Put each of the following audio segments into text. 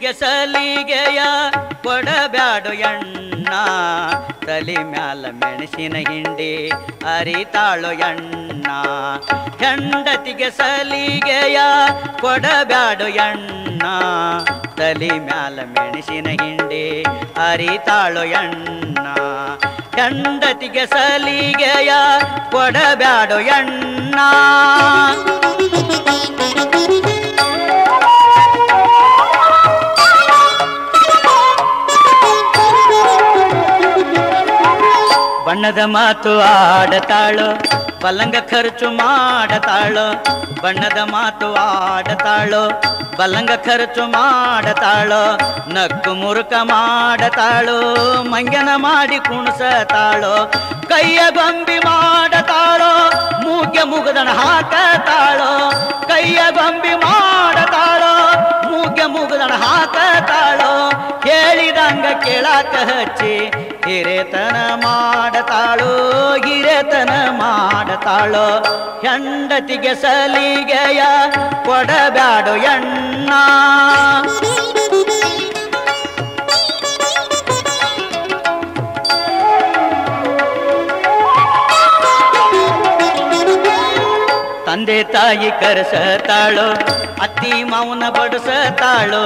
ಹೆಂಡತಿಗೆ ಸಲಿಗೆಯ ಕೊಡಬ್ಯಾಡು ಎಣ್ಣ, ತಲಿ ಮ್ಯಾಲ ಮೆಣಸಿನ ಹಿಂಡಿ ಅರಿತಾಳು ಎಣ್ಣ. ಹೆಂಡತಿಗೆ ಸಲಿಗೆಯ ಕೊಡಬ್ಯಾಡು ಎಣ್ಣ, ತಲಿ ಮ್ಯಾಲ ಮೆಣಸಿನ ಹಿಂಡಿ ಅರಿತಾಳು ಎಣ್ಣ. ಹೆಂಡತಿಗೆ ಸಲಿಗೆಯ ಕೊಡಬ್ಯಾಡು ಎಣ್ಣ. ಬಣ್ಣದ ಮಾತು ಆಡತಾಳು, ಬಲ್ಲಂಗ ಖರ್ಚು ಮಾಡತಾಳು. ಬಣ್ಣದ ಮಾತು ಆಡತಾಳು, ಬಲ್ಲಂಗ ಖರ್ಚು ಮಾಡತಾಳು. ನಕ್ಕು ಮುರುಕ ಮಾಡತಾಳು, ಮಂಗನ ಮಾಡಿ ಕುಣಿಸತಾಳು. ಕೈಯ ಗೊಂಬಿ ಮಾಡತಾಳು, ಮೂಗ್ಯ ಮುಗದನ ಹಾಕತಾಳು. ಕೈಯ ಗೊಂಬಿ ಮಾಡತಾಳು, ಮೂಗ್ಯ ಮುಗದನ ಹಾಕತಾಳು. ಹೇಳಿದಂಗ ಕೇಳಾಕ ಹಚ್ಚಿ ಹಿರೇತನ ಮಾಡತಾಳು, ಹಿರೇತನ ಮಾಡತಾಳು. ಹೆಂಡತಿಗೆ ಸಲಿಗೆಯ ಕೊಡಬ್ಯಾಡು ಎಣ್ಣ. ತಂದೆ ತಾಯಿ ಕರೆಸತಾಳು, ಅತ್ತಿ ಮಾವನ ಬಡಿಸತಾಳು.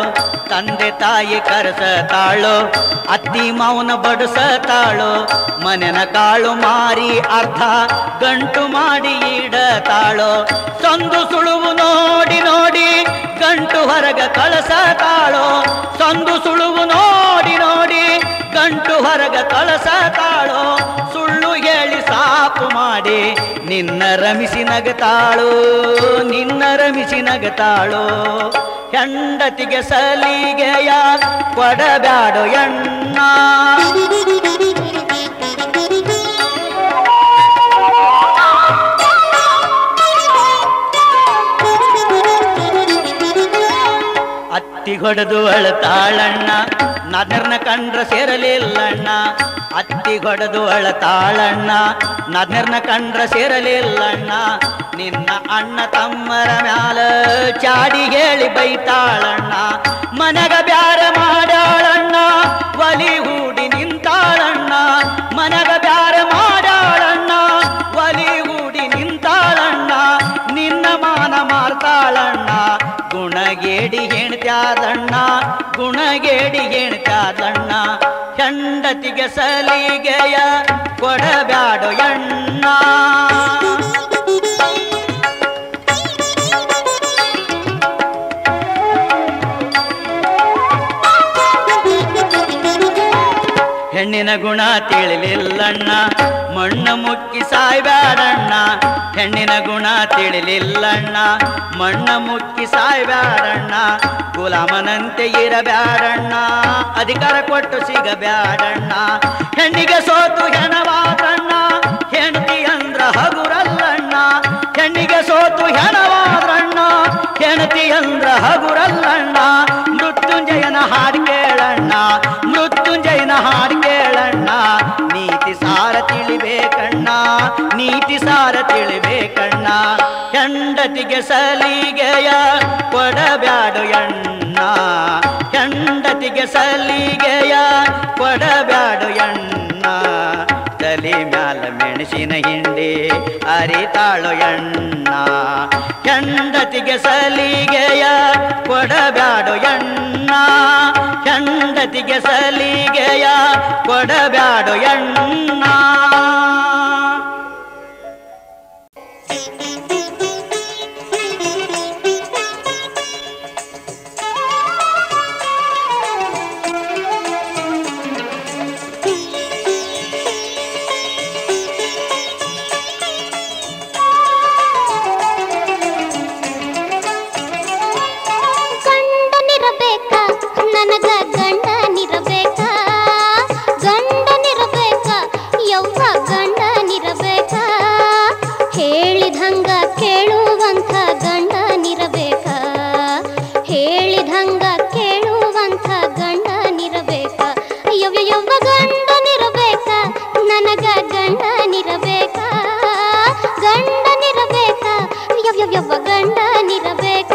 ತಂದೆ ತಾಯಿ ಕರೆಸತಾಳು, ಅತ್ತಿ ಮಾವನ ಬಡಿಸತಾಳು. ಮನೆನ ಕಾಳು ಮಾರಿ ಅರ್ಧ ಗಂಟು ಮಾಡಿ ಇಡತಾಳು. ಸಂದು ಸುಳುವು ನೋಡಿ ನೋಡಿ ಗಂಟು ಹೊರಗ ಕಳಸತಾಳು. ಸಂದು ಸುಳುವು ನೋಡಿ ನೋಡಿ ಗಂಟು ಹೊರಗ ಕಳಸತಾಳು. ಸುಳ್ಳು ಹೇಳಿ ಸಾಕು ಮಾಡಿ ನಿನ್ನ ರಮಿಸಿ ನಗತಾಳು, ನಿನ್ನ ರಮಿಸಿ ನಗತಾಳು. ಹೆಂಡತಿಗೆ ಸಲಿಗೆಯ ಕೊಡಬ್ಯಾಡು ಎಣ್ಣ. ಅತ್ತಿ ಹೊಡೆದು ಅಳತಾಳಣ್ಣ, ನಾದ್ನರ್ನ ಕಂಡ್ರ ಸೇರಲಿಲ್ಲಣ್ಣ. ಅತ್ತಿ ಹೊಡೆದು ಅಳತಾಳಣ್ಣ, ನಾದ್ನರ್ನ ಕಂಡ್ರ ಸೇರಲಿಲ್ಲಣ್ಣ. ನಿನ್ನ ಅಣ್ಣ ತಮ್ಮರ ಮ್ಯಾಲ ಚಾಡಿ ಹೇಳಿ ಬೈತಾಳಣ್ಣ. ಮನಗ ಬ್ಯಾರ ಮಾಡ್ಯಾಳಣ್ಣ, ಒಲಿ ಹೂಡಿ ನಿಂತಾಳಣ್ಣ. ಮನಗ ಬ್ಯಾರ ಮಾಡ್ಯಾಳಣ್ಣ, ಒಲಿ ಹೂಡಿ ನಿಂತಾಳಣ್ಣ. ನಿನ್ನ ಮಾನ ಮಾರ್ತಾಳಣ್ಣ, ಗುಣಗೇಡಿ ಹೆಣ್ತ್ಯಾದಣ್ಣ, ಗುಣಗೇಡಿ ಹೆಣ್ತ್ಯಾದಣ್ಣ. ಹೆಂಡತಿಗೆ ಸಲಿಗೆಯ ಕೊಡಬ್ಯಾಡು ಎಣ್ಣ. ಹೆಣ್ಣಿನ ಗುಣ ತಿಳಿಲಿಲ್ಲಣ್ಣ, ಮಣ್ಣ ಮುಕ್ಕಿ ಸಾಯ್ಬ್ಯಾಡಣ್ಣ. ಹೆಣ್ಣಿನ ಗುಣ ತಿಳಿಲಿಲ್ಲಣ್ಣ, ಮಣ್ಣ ಮುಕ್ಕಿ ಸಾಯ್ಬ್ಯಾಡಣ್ಣ. ಗುಲಾಮನಂತೆ ಇರಬ್ಯಾಡಣ್ಣ, ಅಧಿಕಾರ ಕೊಟ್ಟು ಸಿಗಬ್ಯಾಡಣ್ಣ. ಹೆಣ್ಣಿಗೆ ಸೋತು ಹೆಣವಾದ್ರಣ್ಣ, ಹೆಂಡತಿ ಅಂದ್ರ ಹಗುರಲ್ಲಣ್ಣ. ಹೆಣ್ಣಿಗೆ ಸೋತು ಹೆಣವಾದ್ರಣ್ಣ, ಹೆಂಡತಿ ಅಂದ್ರ ಹಗುರಲ್ಲಣ್ಣ. ಮೃತ್ಯುಂಜಯನ ಹಾಡು ಕೇಳಣ್ಣ, ಮೃತ್ಯುಂಜಯನ ಹಾಡು ಕೇಳಣ್ಣ. ನೀತಿ ಸಾರ ತಿಳಿಬೇಕಣ್ಣ, ನೀತಿ ಸಾರ ತಿಳಿಬೇಕಣ್ಣ. ಹೆಂಡತಿಗೆ ಸಲಿಗೆಯ ಕೊಡಬ್ಯಾಡು ಎಣ್ಣ, ಹೆಂಡತಿಗೆ ಸಲಿಗೆಯ ಕೊಡಬ್ಯಾಡು ಎಣ್ಣ. ತಲಿ ಮ್ಯಾಲ ಮೆಣಸಿನ ಹಿಂಡಿ ಅರಿತಾಳು ಎಣ್ಣ. ಹೆಂಡತಿಗೆ ಸಲಿಗೆಯ ಕೊಡಬ್ಯಾಡು ಎಣ್ಣ, ಹೆಂಡತಿಗೆ ಸಲಿಗೆಯ ಕೊಡಬ್ಯಾಡು ಎಣ್ಣ. ನನಗ ಗಂಡನಿರಬೇಕ, ಗಂಡನಿರಬೇಕ, ಯವ್ವ ಗಂಡನಿರಬೇಕ. ಹೇಳಿದಂಗ ಕೇಳುವಂಥ ಗಂಡನಿರಬೇಕ, ಹೇಳಿದಂಗ ಕೇಳುವಂಥ ಗಂಡನಿರಬೇಕ. ಯವ್ವ ಯವ್ವ ಗಂಡನಿರಬೇಕ, ನನಗ ಗಂಡನಿರಬೇಕ, ಗಂಡನಿರಬೇಕ, ಯವ್ವ ಯವ್ವ ಗಂಡನಿರಬೇಕ.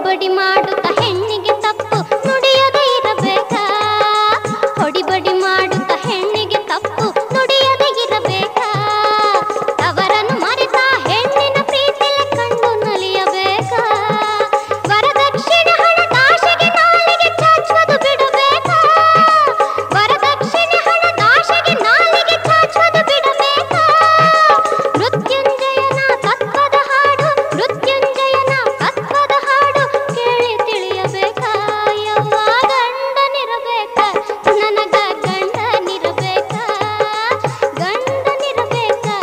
ಹೊಡಿಬಡಿ ಮಾಡುತ್ತ ಹೆಣ್ಣಿಗೆ ತಪ್ಪು ನುಡಿಯದೇ ಇರಬೇಕಾ? ಹೊಡಿಬಡಿ ಮಾಡುತ್ತ ಹೆಣ್ಣಿಗೆ ತಪ್ಪು ನುಡಿಯದೇ ಇರಬೇಕಾ? ಅವರನ್ನು ಮರೆತ ಹೆಣ್ಣಿನ ಪ್ರೀತಿಲೆ ಕಂಡು ನಲಿಯಬೇಕಾ? ವರದಕ್ಷಿಣೆ ಹಣ ದಾಶೆಗೆ ನಾಲಿಗೆ ಚಾಚುವುದು ಬಿಡಬೇಕಾ? ವರದಕ್ಷಿಣೆ ಹಣ ದಾಶೆಗೆ ನಾಲಿಗೆ ಚಾಚುವುದು ಬಿಡಬೇಕಾ? ಮೃತ್ಯುಂಜಯನ ತತ್ವದ ಹಾಡು, ಮೃತ್ಯುಂಜಯನ ತತ್ವದ ಹಾಡು ಕೇಳಿ ತಿಳಿಯಬೇಕಾ? ಯವ್ವ ಗಂಡನಿರಬೇಕಾ? ನನಗ ಗಂಡನಿರಬೇಕಾ? ಗಂಡನಿರಬೇಕಾ?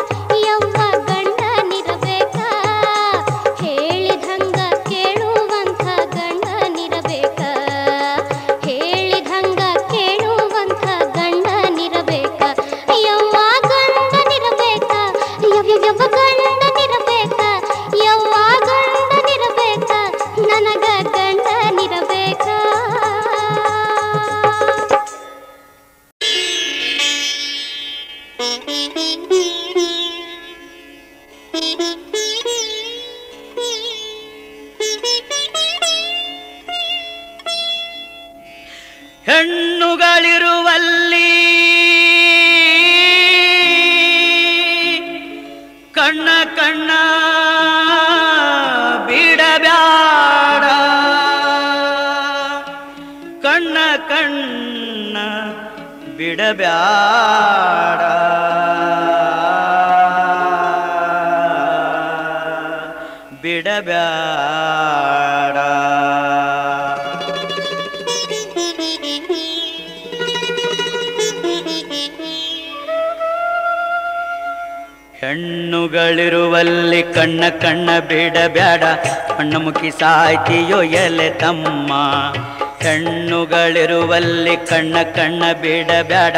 ಯವ್ವ ಗಂಡನಿರಬೇಕಾ? ಹೇಳಿದಂಗ ಕೇಳುವಂಥ ಗಂಡನಿರಬೇಕಾ? ಹೇಳಿದಂಗ ಕೇಳುವಂಥ ಗಂಡನಿರಬೇಕಾ? ಯವ್ವ ಗಂಡನಿರಬೇಕಾ? ಯವ್ವ ಗಂಡನಿರಬೇಕಾ? ಯವ್ವ ಗಂಡನಿರಬೇಕಾ? ನನಗ ಗಂಡನಿರಬೇಕಾ? ಹೆಣ್ಣುಗಳಿರುವಲ್ಲಿ ಕಣ್ಣ ಕಣ್ಣ ಬಿಡಬ್ಯಾಡ, ಕಣ್ಣ ಕಣ್ಣ ಬಿಡಬ್ಯಾಡ, ಬಿಡಬ್ಯಾಡ. ಹೆಣ್ಣುಗಳಿರುವಲ್ಲಿ ಕಣ್ಣ ಕಣ್ಣ ಬಿಡಬ್ಯಾಡ, ಮಣ್ಣಮುಖಿ ಸಾಯ್ತೀಯೋ ಎಲೆ ತಮ್ಮ. ಹೆಣ್ಣುಗಳಿರುವಲ್ಲಿ ಕಣ್ಣ ಕಣ್ಣ ಬಿಡಬ್ಯಾಡ,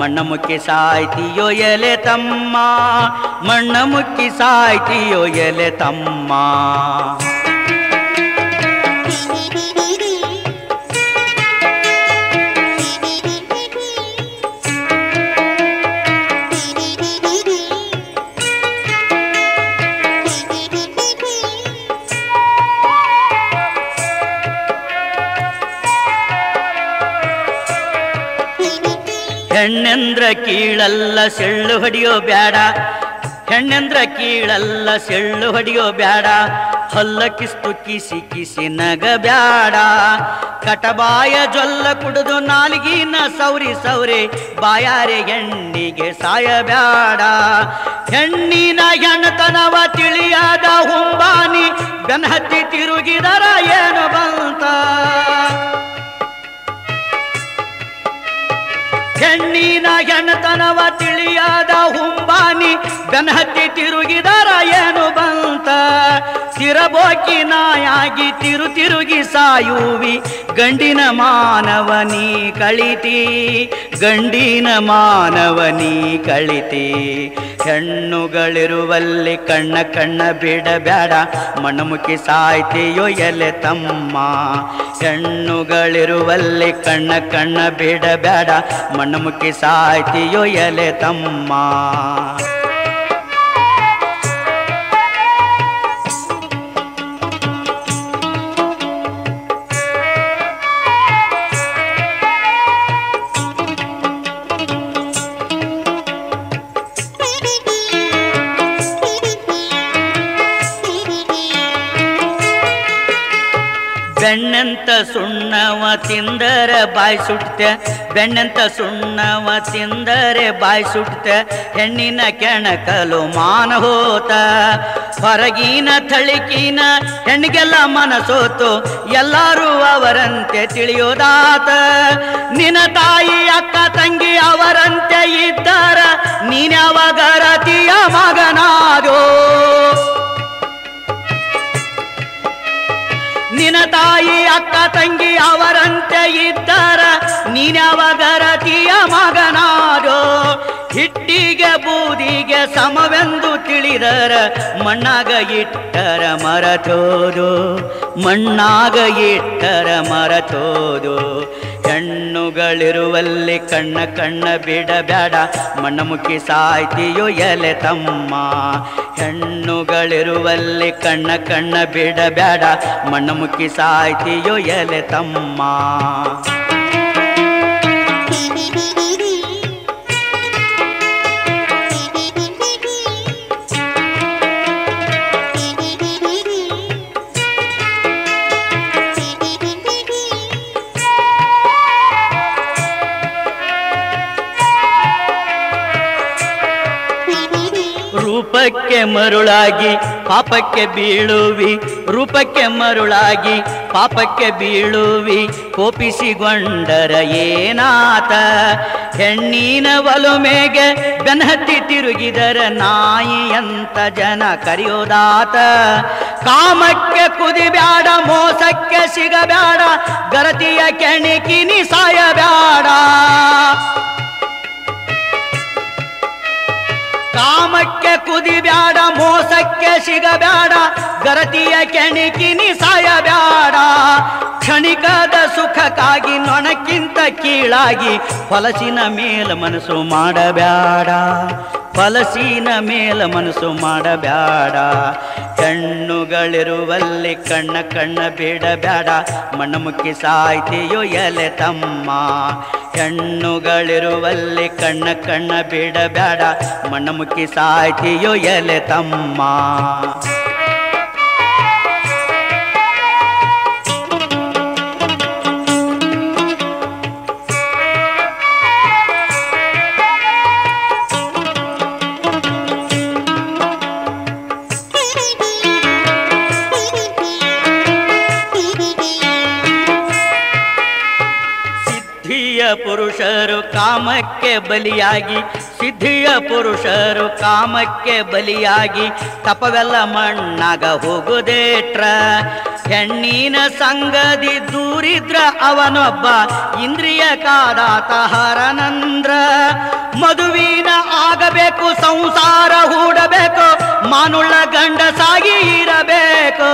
ಮಣ್ಣಮುಖಿ ಸಾಯ್ತೀಯೋ ಎಲೆ ತಮ್ಮ. ಮಣ್ಣಮುಖಿ ಸಾಯ್ತೀಯೋ ಎಲೆ ತಮ್ಮ. ಹೆಣ್ಣೆಂದ್ರ ಕೀಳಲ್ಲ ಸೆಳ್ಳು ಹೊಡಿಯೋ ಬ್ಯಾಡ, ಹೆಣ್ಣೆಂದ್ರ ಕೀಳಲ್ಲ ಸೆಳ್ಳು ಹೊಡಿಯೋ ಬ್ಯಾಡ. ಹೊಲ್ಲ ಕಿಸ್ತು ಕಿಸಿ ಕಿಸಿ ನಗ ಬ್ಯಾಡ, ಕಟಬಾಯ ಜೊಲ್ಲ ಕುಡಿದು ನಾಲಿಗಿನ ಸೌರಿ ಸೌರಿ ಬಾಯಾರೆ ಹೆಣ್ಣಿಗೆ ಸಾಯಬ್ಯಾಡ. ಹೆಣ್ಣಿನ ಹೆಣ್ಣತನವ ತಿಳಿಯಾದ ಹುಂಬಾನಿ ಬೆನ್ನಹತ್ತಿ ತಿರುಗಿದರ ಏನು ಬಂತ? ಹೆಣ್ಣಿನ ಹೆಣ್ಣತನವ ತಿಳಿಯಾದ ಹುಂಬಾನಿ ಬೆನ್ನಹತ್ತಿ ತಿರುಗಿದರ ಏನು ಬಂತ? ತಿರಬೋಕಿ ನಾಯಾಗಿ ತಿರುಗಿ ಸಾಯುವಿ, ಗಂಡಿನ ಮಾನವನಿ ಕಳಿತಿ, ಗಂಡಿನ ಮಾನವನಿ ಕಳಿತಿ. ಹೆಣ್ಣುಗಳಿರುವಲ್ಲಿ ಕಣ್ಣ ಕಣ್ಣ ಬಿಡಬ್ಯಾಡ, ಮಣ್ಣಮುಖಿ ಸಾಯ್ತೀಯೋ ಎಲೆ ತಮ್ಮ. ಹೆಣ್ಣುಗಳಿರುವಲ್ಲಿ ಕಣ್ಣ ಕಣ್ಣ ಬಿಡಬ್ಯಾಡ, ಮಣ್ಣಮುಖಿ ಸಾಯ್ತೀಯೋ ಎಲೆ ತಮ್ಮ. ಬೆಣ್ಣಂತ ಸುಣ್ಣವ ತಿಂದರೆ ಬಾಯಿ ಸುಟ್ತೆ, ಬೆಣ್ಣಂತ ಸುಣ್ಣವ ತಿಂದರೆ ಬಾಯಿ ಸುಟ್ತೆ. ಹೆಣ್ಣಿನ ಕೆಣಕಲು ಮಾನ ಹೋತ, ಹೊರಗಿನ ಥಳಿಕಿನ ಹೆಣ್ಣಿಗೆಲ್ಲ ಮನಸೋತು, ಎಲ್ಲರೂ ಅವರಂತೆ ತಿಳಿಯೋದಾತ. ನಿನ್ನ ತಾಯಿ ಅಕ್ಕ ತಂಗಿ ಅವರಂತೆ ಇದ್ದಾರ, ನೀನ್ಯಾವಾಗ ರತಿಯ ಮಗನಾದೋ? ನಿನ್ನ ತಾಯಿ ಅಕ್ಕ ತಂಗಿ ಅವರಂತೆ ಇದ್ದಾರ, ನೀನ್ಯಾವಾಗ ರತಿಯ ಮಗನಾದೋ? ಹಿಟ್ಟಿಗೆ ಬೂದಿಗೆ ಸಮವೆಂದು ತಿಳಿದರ, ಮಣ್ಣಾಗ ಇಟ್ಟರ ಮರತೋದು, ಮಣ್ಣಾಗ ಇಟ್ಟರ ಮರತೋದು. ಹೆಣ್ಣುಗಳಿರುವಲ್ಲಿ ಕಣ್ಣ ಬಿಡಬೇಡ ಮಣ್ಣಮುಕ್ಕಿ ಸಾಯ್ತೀಯೋ ಎಲೆ ತಮ್ಮ. ಹೆಣ್ಣುಗಳಿರುವಲ್ಲಿ ಕಣ್ಣ ಬಿಡಬೇಡ ಮಣ್ಣಮುಕ್ಕಿ ಸಾಯ್ತೀಯೋ ಎಲೆ ತಮ್ಮ. ರೂಪಕ್ಕೆ ಮರುಳಾಗಿ ಪಾಪಕ್ಕೆ ಬೀಳುವಿ, ರೂಪಕ್ಕೆ ಮರುಳಾಗಿ ಪಾಪಕ್ಕೆ ಬೀಳುವಿ, ಕೋಪಿಸಿಗೊಂಡರ ಏನಾತ. ಹೆಣ್ಣಿನ ಒಲುಮೆಗೆ ಬೆನ್ನತ್ತಿ ತಿರುಗಿದರ ನಾಯಿಯಂತ ಜನ ಕರೆಯೋದಾತ. ಕಾಮಕ್ಕೆ ಕುದಿಬ್ಯಾಡ ಮೋಸಕ್ಕೆ ಸಿಗಬ್ಯಾಡ, ಗರತಿಯ ಕೆಣಿಕಿನಿ ಸಾಯಬ್ಯಾಡ. ಕಾಮಕ್ಕೆ ಕುದಿಬ್ಯಾಡ ಮೋಸಕ್ಕೆ ಸಿಗಬ್ಯಾಡ, ಗರತಿಯ ಕೆಣಿಕಿನಿ ಸಾಯಬ್ಯಾಡ. ಕ್ಷಣಿಕದ ಸುಖಕ್ಕಾಗಿ ನೊಣಕ್ಕಿಂತ ಕೀಳಾಗಿ ಫಲಸಿನ ಮೇಲ ಮನಸ್ಸು ಮಾಡಬ್ಯಾಡ, ಫಲಸಿನ ಮೇಲ ಮನಸ್ಸು ಮಾಡಬ್ಯಾಡ. ಹೆಣ್ಣುಗಳಿರುವಲ್ಲಿ ಕಣ್ಣ ಬಿಡಬ್ಯಾಡ ಮಣ್ಣಮುಕ್ಕಿ ಸಾಯ್ತೀಯೋ ಎಲೆ ತಮ್ಮ. ಹೆಣ್ಣುಗಳಿರುವಲ್ಲಿ ಕಣ್ಣ ಬಿಡಬ್ಯಾಡ ಮಣ್ಣಮುಕ್ಕಿ ಸಾಯ್ತೀಯೋ ಎಲೆ ತಮ್ಮ. ಪುರುಷರು ಕಾಮಕ್ಕೆ ಬಲಿಯಾಗಿ, ಸಿದ್ಧಿಯ ಪುರುಷರು ಕಾಮಕ್ಕೆ ಬಲಿಯಾಗಿ, ತಪವೆಲ್ಲ ಮಣ್ಣಾಗ ಹೋಗುದೇಟ್ರ. ಹೆಣ್ಣಿನ ಸಂಗದಿ ದೂರಿದ್ರ ಅವನೊಬ್ಬ ಇಂದ್ರಿಯ ಕಾದಾತ ಹರನಂದ್ರ. ಮದುವಿನ ಆಗಬೇಕು ಸಂಸಾರ ಹೂಡಬೇಕು, ಮಾನುಳ್ಳ ಗಂಡಸಾಗಿ ಇರಬೇಕು.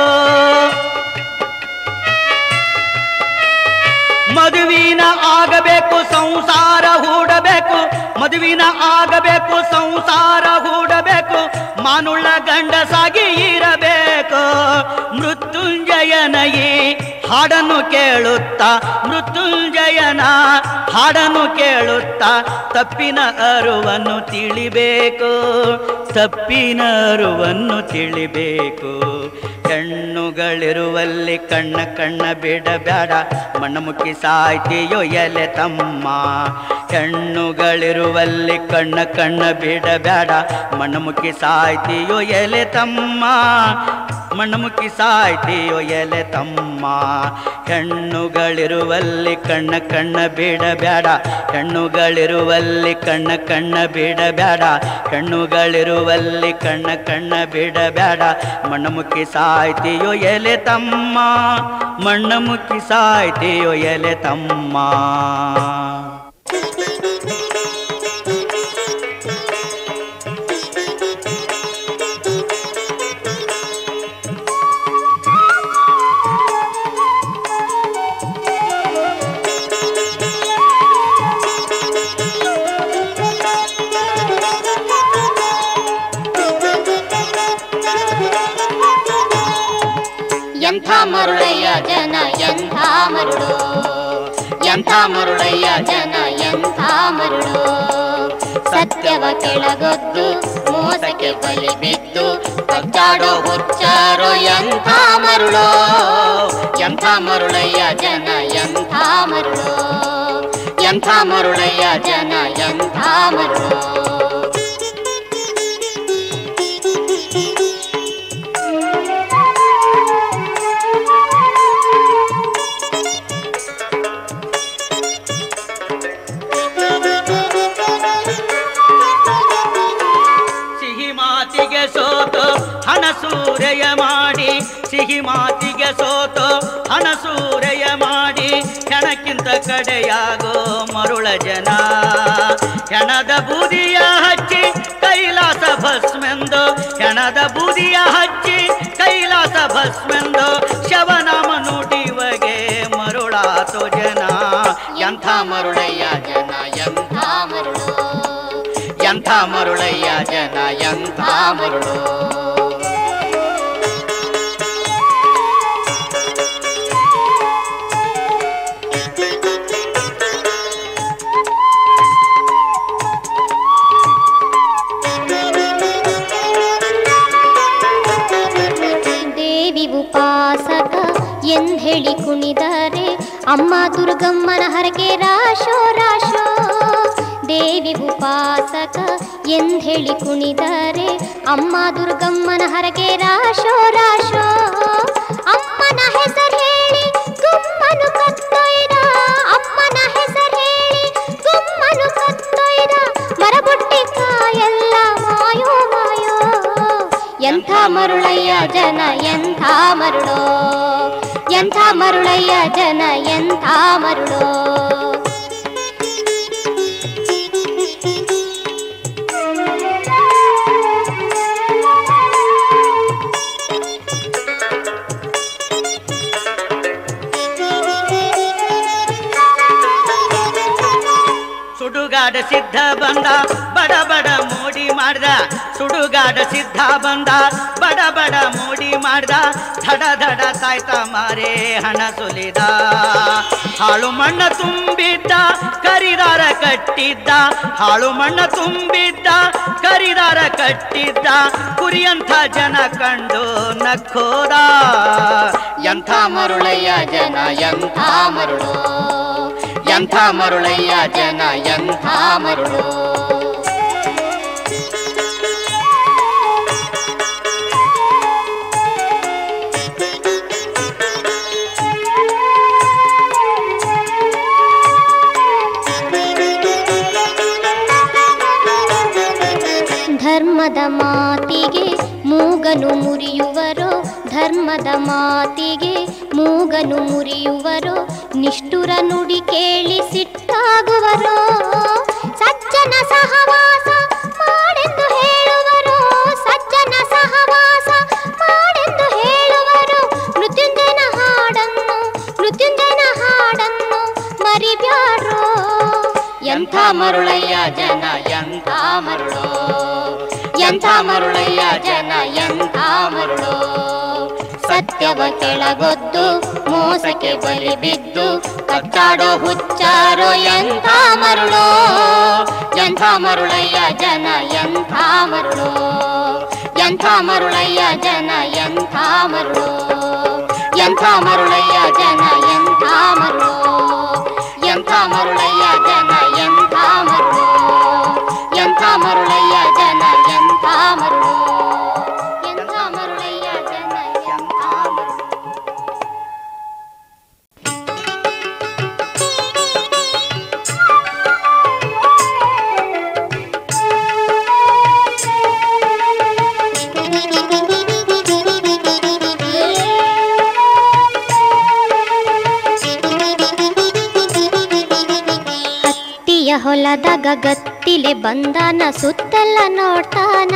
ಮದುವಿನ ಆಗಬೇಕು ಸಂಸಾರ ಹೂಡಬೇಕು, ಮದುವಿನ ಆಗಬೇಕು ಸಂಸಾರ ಹೂಡಬೇಕು, ಮಾನುಳ್ಳ ಗಂಡಸಾಗಿ ಇರಬೇಕು. ಮೃತ್ಯುಂಜಯನ ಈ ಹಾಡನ್ನು ಕೇಳುತ್ತಾ, ಮೃತ್ಯುಂಜಯನ ಹಾಡನ್ನು ಕೇಳುತ್ತಾ ತಪ್ಪಿನ ಅರುವನ್ನು ತಿಳಿಬೇಕು, ತಪ್ಪಿನ ಅರುವನ್ನು ತಿಳಿಬೇಕು. ಹೆಣ್ಣುಗಳಿರುವಲ್ಲಿ ಕಣ್ಣ ಬಿಡಬ್ಯಾಡ ಮಣ್ಣಮುಕ್ಕಿ ಸಾಯ್ತೀಯೋ ಎಲೆ ತಮ್ಮ. ಹೆಣ್ಣುಗಳಿರುವಲ್ಲಿ ಕಣ್ಣ ಬಿಡಬ್ಯಾಡ ಮಣ್ಣಮುಕ್ಕಿ ಸಾಯ್ತೀಯೋ ಎಲೆ ತಮ್ಮ, ಮಣ್ಣಮುಕ್ಕಿ ಸಾಯ್ತೀಯೋ ಎಲೆ ತಮ್ಮ. ಹೆಣ್ಣುಗಳಿರುವಲ್ಲಿ ಕಣ್ಣ ಬಿಡಬ್ಯಾಡ, ಹೆಣ್ಣುಗಳಿರುವಲ್ಲಿ ಕಣ್ಣ ಬಿಡಬ್ಯಾಡ, ಹೆಣ್ಣುಗಳಿರುವಲ್ಲಿ ಕಣ್ಣ ಬಿಡಬ್ಯಾಡ ಮಣ್ಣಮುಕ್ಕಿ ಸಾಯ್ತೀಯೋ ಎಲೆ ತಮ್ಮ, ಮಣ್ಣಮುಕ್ಕಿ ಸಾಯ್ತೀಯೋ ಎಲೆ ತಮ್ಮ. ಎಂಥ ಮರುಳಯ್ಯ ಜನ ಎಂಥ ಮರುಳು, ಎಂಥ ಮರುಳಯ್ಯ ಜನ ಎಂಥ ಮರುಳು. ಸತ್ಯವ ಕೆಳಗೊದ್ದು ಮೋಸಕ್ಕೆ ಬಲಿ ಬಿದ್ದು ಕಚ್ಚಾಡೋ ಹುಚ್ಚಾರೋ ಎಂಥ ಮರುಳು, ಎಂಥ ಮರುಳಯ್ಯ ಜನ ಎಂಥ ಮರುಳು, ಎಂಥ ಮರುಳಯ್ಯ ಜನ ಎಂಥ ಮರುಳು. ಹಣಸೂರೆಯ ಮಾಡಿ, ಸಿಹಿ ಮಾತಿಗೆ ಸೋತು ಹಣಸೂರೆಯ ಮಾಡಿ, ಹೆಣಕ್ಕಿಂತ ಕಡೆಯಾಗೋ ಮರುಳ ಜನ. ಹೆಣದ ಬೂದಿಯ ಹಚ್ಚಿ ಕೈಲಾಸ ಭಸ್ಮೆಂದು, ಹೆಣದ ಬೂದಿಯ ಹಚ್ಚಿ ಕೈಲಾಸ ಭಸ್ಮೆಂದು, ಶವನಾಮ ನುಡಿವಗೆ ಮರುಳಾತು ಜನ. ಎಂಥ ಮರುಳಯ್ಯ ಜನ ಎಂಥ ಮರುಳು. ಉಪಾಸಕ ಎಂದೇಳಿ ಕುಣಿದರೆ ಅಮ್ಮ ದುರ್ಗಮ್ಮನ ಹರಕೆ ರಾಶೋ ರಾಶೋ. ದೇವಿ ಉಪಾಸಕ ಎಂದೇಳಿ ಕುಣಿದರೆ ಅಮ್ಮ ದುರ್ಗಮ್ಮನ ಹರಕೆ ರಾಶೋ ರಾಶೋ. ಅಮ್ಮನ ಹೆಸರು ಹೇಳಿ ಗುಮ್ಮನು ಕತ್ತೊಯ್ದ, ಅಮ್ಮನ ಹೆಸರು ಹೇಳಿ ಗುಮ್ಮನು ಕತ್ತೊಯ್ದ, ಮರಬುಟ್ಟಿ ಕಾಯೆಲ್ಲ ಮಾಯೋ ಮಾಯೋ. ಎಂಥ ಮರುಳಯ್ಯ ಜನ ಎಂಥ ಮರುಳೋ, ಎಂಥ ಮರುಳಯ್ಯ ಜನ ಎಂಥ ಮರುಳೋ. ಸುಡುಗಾಡ ಸಿದ್ಧ ಬಂದ ಬಡ ಬಡ ಮೋಡಿ ಮಾಡ್ದ, ಸುಡುಗಾಡ ಸಿದ್ಧ ಬಂದ ಬಡ ಬಡ ಮೋಡಿ ಮಾಡ್ದ, ಧಡ ಧಡ ಸಾಯ್ತ ಮಾರೇ ಹಣ ಸುಲಿದ. ಹಾಳು ಮಣ್ಣ ತುಂಬಿದ್ದ ಕರಿದಾರ ಕಟ್ಟಿದ್ದ, ಹಾಳು ಮಣ್ಣ ತುಂಬಿದ್ದ ಕರಿದಾರ ಕಟ್ಟಿದ್ದ, ಕುರಿಯಂಥ ಜನ ಕಂಡು ನಕ್ಕೋದ. ಎಂಥ ಮರುಳಯ್ಯ ಜನ ಎಂಥ ಮರುಳು, ಎಂಥ ಮರುಳಯ್ಯ ಜನ ಎಂಥ ಮರುಳು. ಧರ್ಮದ ಮಾತಿಗೆ ಮೂಗನು ಮುರಿಯುವರೋ, ಧರ್ಮದ ಮಾತಿಗೆ ಮೂಗನು ಮುರಿಯುವರೋ, ನಿಷ್ಠುರ ನುಡಿ ಕೇಳಿ ಸಿಟ್ಟಾಗುವರೋ. ಸಜ್ಜನ ಸಹವಾಸ ಮಾಡೆಂದು ಹೇಳುವರೋ, ಸಜ್ಜನ ಸಹವಾಸ ಮಾಡೆಂದು ಹೇಳುವರೋ. ಮೃತ್ಯುಂಜಯನ ಹಾಡನ್ನು, ಮೃತ್ಯುಂಜಯನ ಹಾಡನ್ನು ಮರಿಬ್ಯಾಡ್ರೋ. ಎಂಥ ಮರುಳಯ್ಯ ಜನ ಎಂಥ ಮರುಳೋ, ಎಂಥ ಮರುಳಯ್ಯ ಜನ ಎಂಥ ಮರುಳೋ. ಸತ್ಯವ ಕೆಳಗೊದ್ದು ಮೋಸಕ್ಕೆ ಬಲಿ ಬಿದ್ದು ಕಚ್ಚಾಡೋ ಹುಚ್ಚಾರೋ ಎಂಥ ಮರುಳೋ. ಎಂಥ ಮರುಳಯ್ಯ ಜನ ಎಂಥ ಮರುಳೋ, ಎಂಥ ಮರುಳಯ್ಯ ಜನ ಎಂಥ ಮರುಳೋ. ಎಂಥ ಮರುಳಯ್ಯ ಜನ ಎಂಥ ಮರುಳೋ, ಎಂಥ ಮರುಳಯ್ಯ ಜನ ಎಂಥ ಮರುಳೋ. ಎಂಥ ಮರುಳಯ್ಯ ಜನ ಎಂಥ ಮರುಳೋ, ಎಂಥ ಮರುಳಯ್ಯ ಜನ ಎಂಥ ಮರುಳೋ. ಹೊಲದಾಗ ಗತ್ತಿಲೆ ಬಂದಾನ ಸುತ್ತೆಲ್ಲ ನೋಡ್ತಾನ.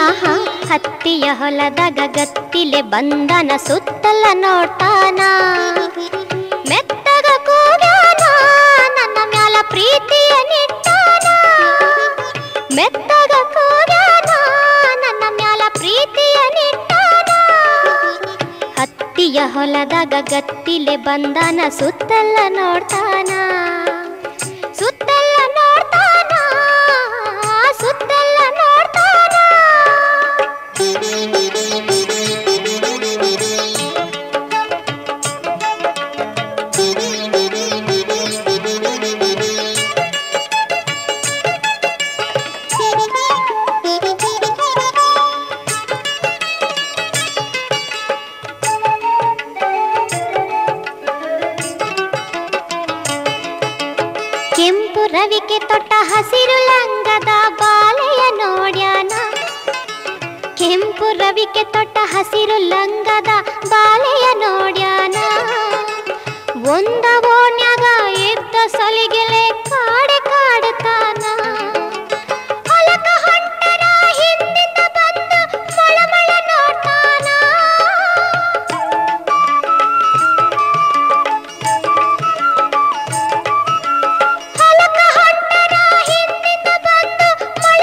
ಆಹಾ, ಹತ್ತಿಯ ಹೊಲದಾಗ ಗತ್ತಿಲೆ ಬಂದಾನ ಸುತ್ತೆಲ್ಲ ನೋಡ್ತಾನ. ಮೆತ್ತಗ ಕೂಗ್ಯಾನ ನನ್ನ ಮ್ಯಾಲ ಪ್ರೀತಿಯ ನಿಟ್ಟಾನ, ಮೆತ್ತಗ ಕೂಗ್ಯಾನ ನನ್ನ ಮ್ಯಾಲ ಪ್ರೀತಿಯ ನಿಟ್ಟಾನ. ಹತ್ತಿಯ ಹೊಲದಾಗ ಗತ್ತಿಲೆ ಬಂದಾನ ಸುತ್ತೆಲ್ಲ ನೋಡ್ತಾನ, ಸುತ್ತೆಲ್ಲ ನೋಡ್ತಾನ, ಸುತ್ತೆಲ್ಲ ನೋಡ್ತಾನ. ಕೆಂಪು ರವಿಕೆ ತೊಟ್ಟ ಹಸಿರು ಲಂಗದ ಬಾಲೆಯ ನೋಡ್ಯಾನ, ಕೆಂಪು ರವಿಕೆ ತೊಟ್ಟ ಹಸಿರು ಲಂಗದ ಬಾಲೆಯ ನೋಡ್ಯಾನ. ಒಂದ ಓಣ್ಯಾಗ ಇದ್ದ ಸಲಿಗೆಲೆ ಕಾಡೆ ಕಾಡುತ್ತಾನ. ಹೊಲಕ ಹೊಂಟರ ಹಿಂದಿಂದ ಬಂದು ಮಳಮಳ ನೋಡ್ತಾನ. ಹೊಲಕ ಹೊಂಟರ ಹಿಂದಿಂದ ಬಂದು ಮಳ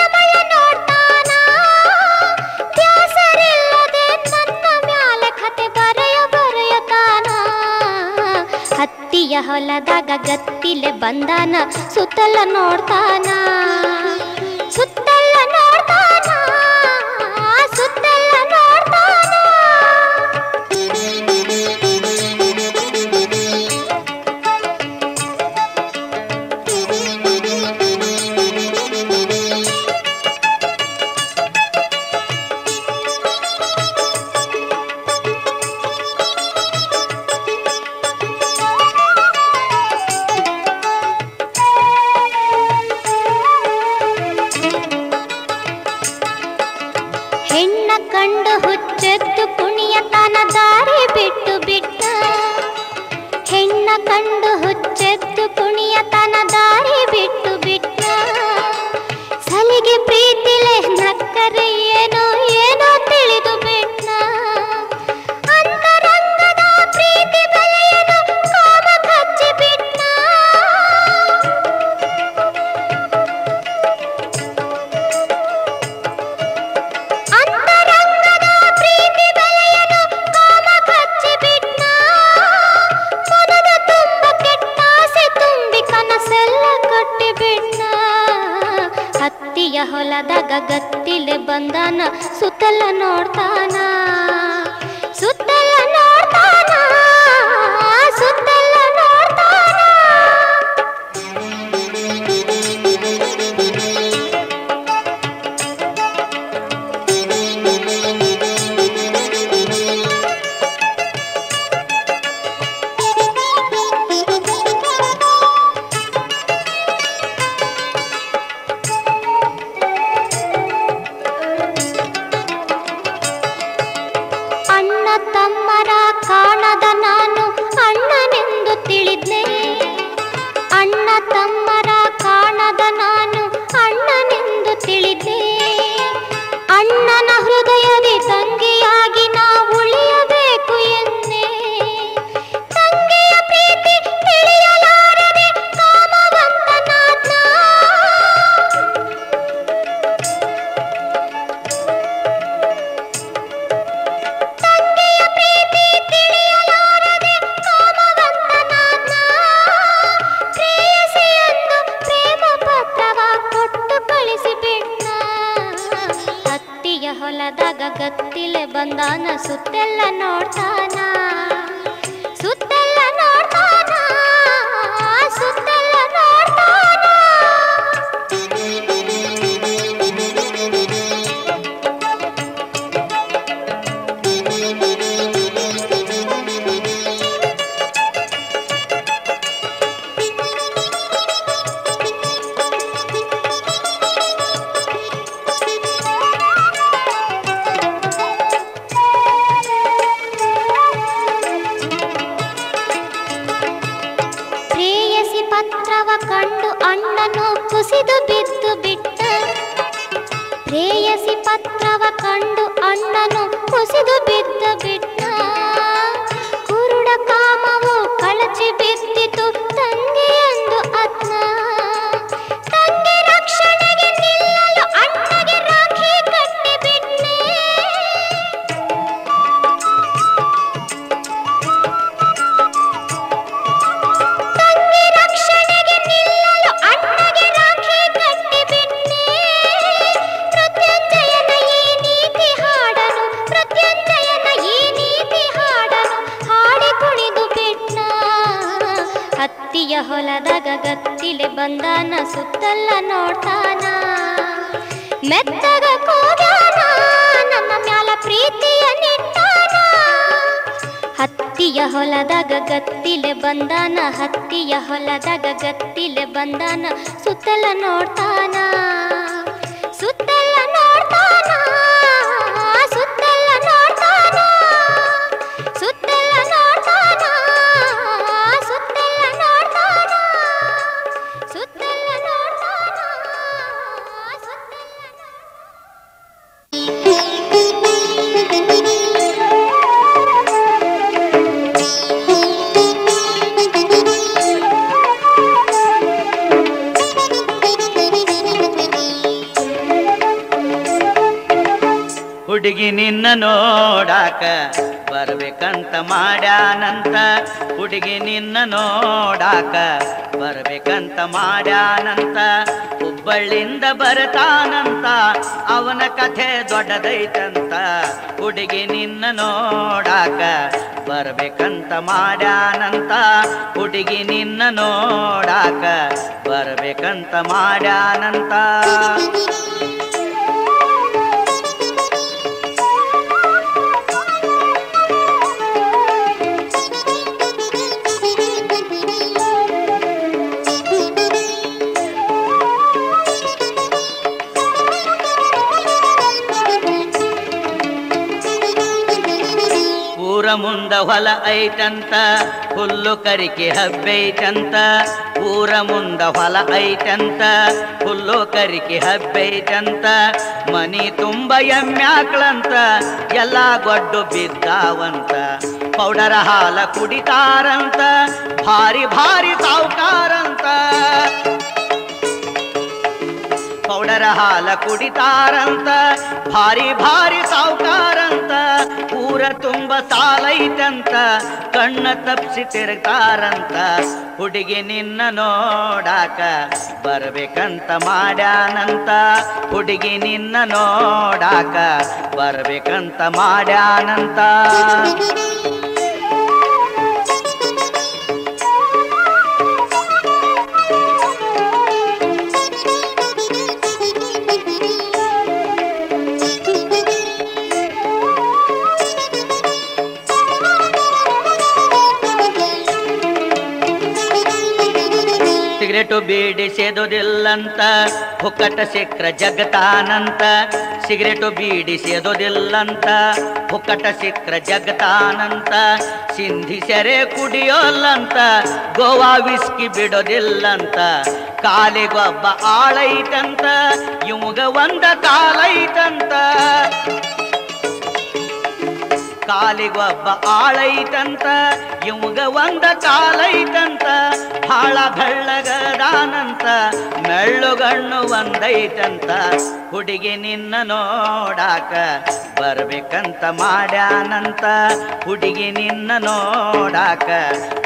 ಹತ್ತಿಯ ಹೊಲದಾಗ ಗತ್ತಿಲೆ ಬಂದಾನ ಸುತ್ತಲ ನೋಡ್ತಾನ ಸುತ್ತಲ ನೋಡ್ತಾನ ಸುತ್ತಲ ನೋಡ್ತಾನ ಕಂಡು ಹುಚ್ಚೆದ್ದು ಕುಣಿಯತನ ದಾರಿ ಬಿಟ್ಟು ಬಿಟ್ಟ ಹೆಣ್ಣ ಕಂಡು ಹುಚ್ಚೆದ್ದು ಕುಣಿಯತನ ದಾರಿ ಬಿಟ್ಟು ಬಿಟ್ಟ ಸಲಿಗೆ ಪ್ರೀತಿಲೆ ನಕ್ಕರೆ ಏನೋ ಏನೋ ತಿಳಿದು ಬಿಟ್ಟ ಅಂತರಂಗದ ಪ್ರೀತಿ ಬಲೆಯನು ಕಾಮ ಕಚ್ಚಿ ಬಿಟ್ಟ ಹತ್ತಿಯ ಹೊಲದಾಗ ಗತ್ತಿಲೆ ಬಂದಾನ ಸುತ್ತಲ ನೋಡ್ತಾನ ಸುತ್ತಲ ನೋಡ್ತಾನ ಸುತ್ತಲ ನೋಡ್ತಾನ ತಮ್ಮರ ಕಾಣದ ನಾನು ಅಣ್ಣನೆಂದು ತಿಳಿದ್ನೆ ಅಣ್ಣ ತಮ್ಮರ ಕಾಣದ ನಾನು ಅಣ್ಣನೆಂದು ತಿಳಿದ್ನೆ ಅಣ್ಣನ ಹೃದಯದಿ ತಂಗಿಯಾಗಿ ನಾ ಉಳಿಯಬೇಕು ಎನ್ನೆ ತಂಗಿಯ ಪ್ರೀತಿ ತಿಳಿಯಲಾರದೆ ಕಾಮವಂತನಾದ ಹೊಲದಾಗ ಗತ್ತಿಲೆ ಬಂದಾನ ಸುತ್ತೆಲ್ಲ ನೋಡ್ತಾನ ಸುತ್ತೆಲ್ಲ ನೋಡ್ತಾನ ಸುತ್ತೆಲ್ಲ ನೋಡ್ತಾನ ಪತ್ರವ ಕಂಡು ಅಣ್ಣನು ಕುಸಿದು ಬಿದ್ದು ಬಿಟ್ಟ ಪ್ರೇಯಸಿ ಪತ್ರವ ಕಂಡು ಅಣ್ಣನು ಕುಸಿದು ಬಿದ್ದು ಬಿಟ್ಟ ಕುರುಡ ಕಾಮವು ಕಳಚಿ ಬಿದ್ದಿತು ತಂಗಿಯೆಂದು ಅದ್ನ ತಂಗಿ ರಕ್ಷಣೆಗೆ ನಿಲ್ಲಲು ಅಣ್ಣಗೆ ರಾಖಿ ಕಟ್ಟಿ ಬಿಟ್ನೆ ಹತ್ತಿಯ ಹೊಲದಾಗ ಗತ್ತಿಲೆ ಬಂದಾನ ಸುತ್ತಲ್ಲ ನೋಡ್ತಾನ ಮೆತ್ತಗ ಕೂಗ್ಯಾನ ನನ್ನ ಮ್ಯಾಲ ಪ್ರೀತಿಯ ನಿಟ್ಟಾನ ಹತ್ತಿಯ ಹೊಲದಾಗ ಗತ್ತಿಲೆ ಬಂದಾನ ಹತ್ತಿಯ ಹೊಲದಾಗ ಗತ್ತಿಲೆ ಬಂದಾನ ಸುತ್ತಲ್ಲ ನೋಡ್ತಾನ ಸುತ್ತಲ್ಲ ನೋಡ್ತಾನ ಸುತ್ತಲ್ಲ ನೋಡ್ತಾನ ಸುತ್ತಲ್ಲ ನೋಡ್ತಾನ ಸುತ್ತಲ್ಲ ನೋಡ್ತಾನ ಸುತ್ತಲ್ಲ ನೋಡ್ತಾನ ಸುತ್ತಲ್ಲ ಹುಡುಗಿ ನಿನ್ನ ನೋಡಾಕ ಬರ್ಬೇಕಂತ ಮಾಡ್ಯಾನಂತ ಹುಡುಗಿ ನಿನ್ನ ನೋಡಾಕ ಬರ್ಬೇಕಂತ ಮಾಡ್ಯಾನಂತ ಹುಬ್ಬಳ್ಳಿಂದ ಬರ್ತಾನಂತ ಅವನ ಕಥೆ ದೊಡ್ಡದೈತಂತ ಹುಡುಗಿ ನಿನ್ನ ನೋಡಾಕ ಬರ್ಬೇಕಂತ ಮಾಡ್ಯಾನಂತ ಹುಡುಗಿ ನಿನ್ನ ನೋಡಾಕ ಬರ್ಬೇಕಂತ ಮಾಡ್ಯಾನಂತ ಊರ ಮುಂದ ಹೊಲ ಐತಂತ ಹುಲ್ಲು ಕರಿಕೆ ಹಬ್ಬೈತಂತ ಊರ ಮುಂದ ಹೊಲ ಐತಂತ ಹುಲ್ಲು ಕರಿಕೆ ಹಬ್ಬೈತಂತ ಮನಿ ತುಂಬ ಎಮ್ಮ್ಯಾಕ್ಳಂತ ಎಲ್ಲ ಗೊಡ್ಡು ಬಿದ್ದಾವಂತ ಪೌಡರ ಹಾಲ ಕುಡಿತಾರಂತ ಭಾರಿ ಭಾರಿ ಸಾವುಕಾರಂತ ಪೌಡರ ಹಾಲ ಕುಡಿತಾರಂತ ಭಾರಿ ಭಾರಿ ಸಾವುಕಾರಂತ ಊರ ತುಂಬ ಸಾಲೈತಂತ ಕಣ್ಣ ತಪ್ಸಿ ತಿರುಗ್ತಾರಂತ ಹುಡುಗಿ ನಿನ್ನ ನೋಡಾಕ ಬರ್ಬೇಕಂತ ಮಾಡ್ಯಾನಂತ ಹುಡುಗಿ ನಿನ್ನ ನೋಡಾಕ ಬರ್ಬೇಕಂತ ಮಾಡ್ಯಾನಂತ ಸಿಗರೇಟು ಬೀಡಿ ಸೇದೋದಿಲ್ಲಂತ ಹುಕ್ಕಟ ಸಿಕ್ರ ಜಗತಾನಂತ ಸಿಗರೇಟು ಬೀಡಿ ಸೇದೋದಿಲ್ಲಂತ ಹುಕ್ಕಟ ಸಿಕ್ರ ಜಗತಾನಂತ ಸಿಂಧಿ ಸೆರೆ ಕುಡಿಯೋಲ್ಲಂತ ಗೋವಾ ವಿಸ್ಕಿ ಬಿಡೋದಿಲ್ಲಂತ ಕಾಲಿಗೊಬ್ಬ ಆಳೈತಂತ ಇವಾಗ ಒಂದ ಕಾಲೈತಂತ ಕಾಲಿಗೊಬ್ಬ ಆಳೈತಂತ ಇವಾಗ ಒಂದ ಕಾಲೈತಂತ ಹಾಳ ಬೆಳ್ಳಗದಾನಂತ ಮೆಳ್ಳುಗಣ್ಣು ಒಂದೈತಂತ ಹುಡುಗಿ ನಿನ್ನ ನೋಡಾಕ ಬರ್ಬೇಕಂತ ಮಾಡ್ಯಾನಂತ ಹುಡುಗಿ ನಿನ್ನ ನೋಡಾಕ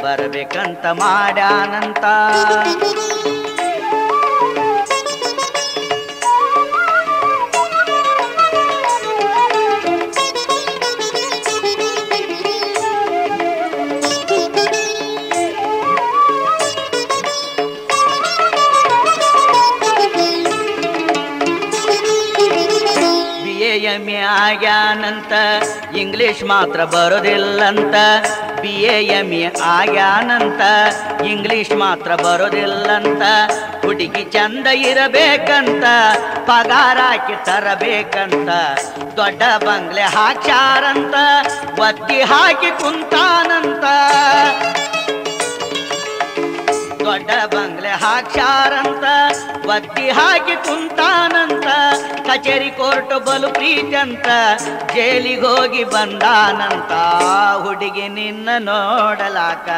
ಬರ್ಬೇಕಂತ ಮಾಡ್ಯಾನಂತ ಎಮ್ಮೆ ಆಗ್ಯಾನಂತ ಇಂಗ್ಲಿಷ್ ಮಾತ್ರ ಬರೋದಿಲ್ಲಂತ BA ಆಗ್ಯಾನಂತ ಇಂಗ್ಲಿಷ್ ಮಾತ್ರ ಬರೋದಿಲ್ಲಂತ ಹುಡುಗಿ ಚಂದ ಇರಬೇಕಂತ ಪಗಾರಾಕಿ ತರಬೇಕಂತ ದೊಡ್ಡ ಬಂಗ್ಲೆ ಹಾಕ್ಯಾರಂತ ಒತ್ತಿ ಹಾಕಿ ಕುಂತಾನಂತ ದೊಡ್ಡ ಬಂಗ್ಲೆ ಹಾಕ್ಯಾರಂತ ಒತ್ತಿ ಹಾಕಿ ಕುಂತಾನಂತ ಕಚೇರಿ ಕೋರ್ಟ್ ಬಲು ಪ್ರೀತಂತ ಜೈಲಿಗೆ ಹೋಗಿ ಬಂದಾನಂತ ಹುಡುಗಿ ನಿನ್ನ ನೋಡಲಾಕ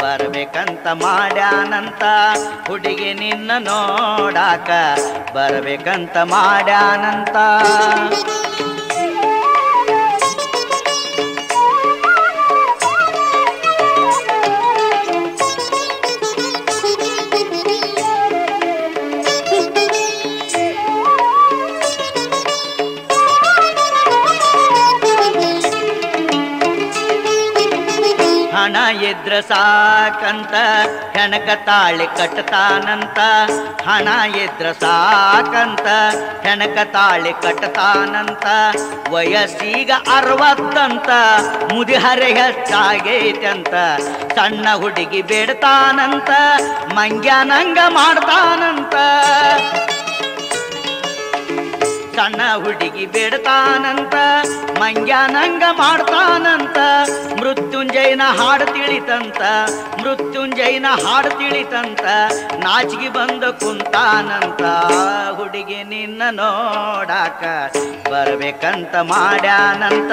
ಬರ್ಬೇಕಂತ ಮಾಡ್ಯಾನಂತ ಹುಡುಗಿ ನಿನ್ನ ನೋಡಾಕ ಬರ್ಬೇಕಂತ ಮಾಡ್ಯಾನಂತ ಹಣ ಇದ್ರ ಸಾಕಂತ ಹೆಣಕ ತಾಳಿ ಕಟ್ತಾನಂತ ಹಣ ಇದ್ರ ಸಾಕಂತ ಹೆಣಕ ತಾಳಿ ಕಟ್ತಾನಂತ ವಯಸ್ಸೀಗ 60 ಅಂತ ಮುದಿಹರೆ ಹೆಚ್ಚಾಗೈತಂತ ಸಣ್ಣ ಹುಡುಗಿ ಬೇಡ್ತಾನಂತ ಮಂಗ್ಯಾನಂಗ ಮಾಡ್ತಾನಂತ ಸಣ್ಣ ಹುಡುಗಿ ಬೇಡ್ತಾನಂತ ಮಂಗ್ಯಾನಂಗ ಮಾಡ್ತಾನಂತ ಮೃತ್ಯುಂಜಯನ ಹಾಡು ತಿಳಿತಂತ ಮೃತ್ಯುಂಜಯನ ಹಾಡು ತಿಳಿತಂತ ನಾಚಿಗೆ ಬಂದು ಕುಂತಾನಂತ ಹುಡುಗಿ ನಿನ್ನ ನೋಡಾಕ ಬರ್ಬೇಕಂತ ಮಾಡ್ಯಾನಂತ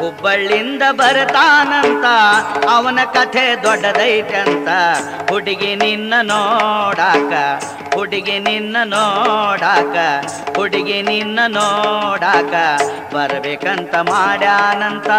ಹುಬ್ಬಳ್ಳಿಂದ ಬರ್ತಾನಂತ ಅವನ ಕಥೆ ದೊಡ್ಡದೈತಂತ ಹುಡುಗಿ ನಿನ್ನ ನೋಡಾಕ ಹುಡುಗಿ ನಿನ್ನ ನೋಡಾಕ ಹುಡುಗಿ ನಿನ್ನ ನೋಡಾಕ ಬರ್ಬೇಕಂತ ಮಾಡ್ಯಾನಂತ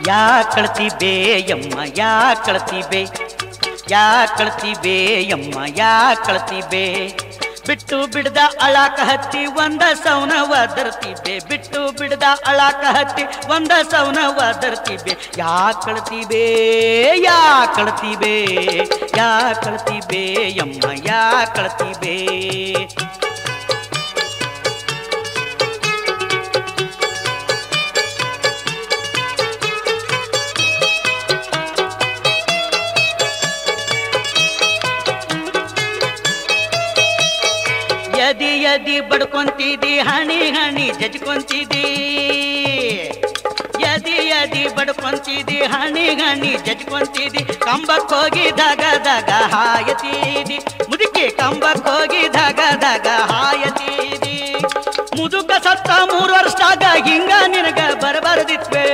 ಯಾ ಕಳ್ತಿ ಬೇ ಯಮ್ಮ ಯಾ ಕಳ್ತಿ ಬೇ ಯಾ ಕಳ್ತಿ ಬೇ ಯಮ್ಮ ಯಾ ಕಳ್ತಿ ಬೇ ಬಿಟ್ಟು ಬಿಡ್ದ ಅಳಾಕ ಹತ್ತಿ ಒಂದ ಸೌನ ಒದರ್ತಿದ್ದೆ ಬಿಟ್ಟು ಬಿಡ್ದ ಅಳಾಕ ಹತ್ತಿ ಒಂದ ಸೌನ ಒದರ್ತಿದ್ದೆ ಯಾ ಕಳ್ತಿ ಬೇ ಯಾ ಕಳ್ತಿ ಬೇ ಯಾ ಕಳ್ತಿ ಬೇ ಯಮ್ಮ ಯಾ ಕಳ್ತಿ ಬೇ ಯದಿ ಯದಿ ಬಡ್ಕೊಂತಿದ್ದಿ ಹಣಿ ಹಣಿ ಜಜ್ಕೊಂತಿದ್ದಿ ಯದಿ ಯದಿ ಬಡ್ಕೊಂತಿದ್ದಿ ಹಣಿ ಹಣಿ ಜಜ್ಕೊಂತಿದ್ದಿ ಕಂಬಕ್ಕೆ ಹೋಗಿ ಧಗ ಧಗ ಹಾಯತಿದ್ದಿ ಮುದುಕಿ ಕಂಬಕ್ಕೆ ಹೋಗಿ ಧಗ ಧಗ ಹಾಯತಿದ್ದಿ ಮುದುಕ ಸತ್ತ 3 ವರ್ಷದಾಗ ಹಿಂಗ ನಿನಗ ಬರಬಾರದಿತ್ವೇ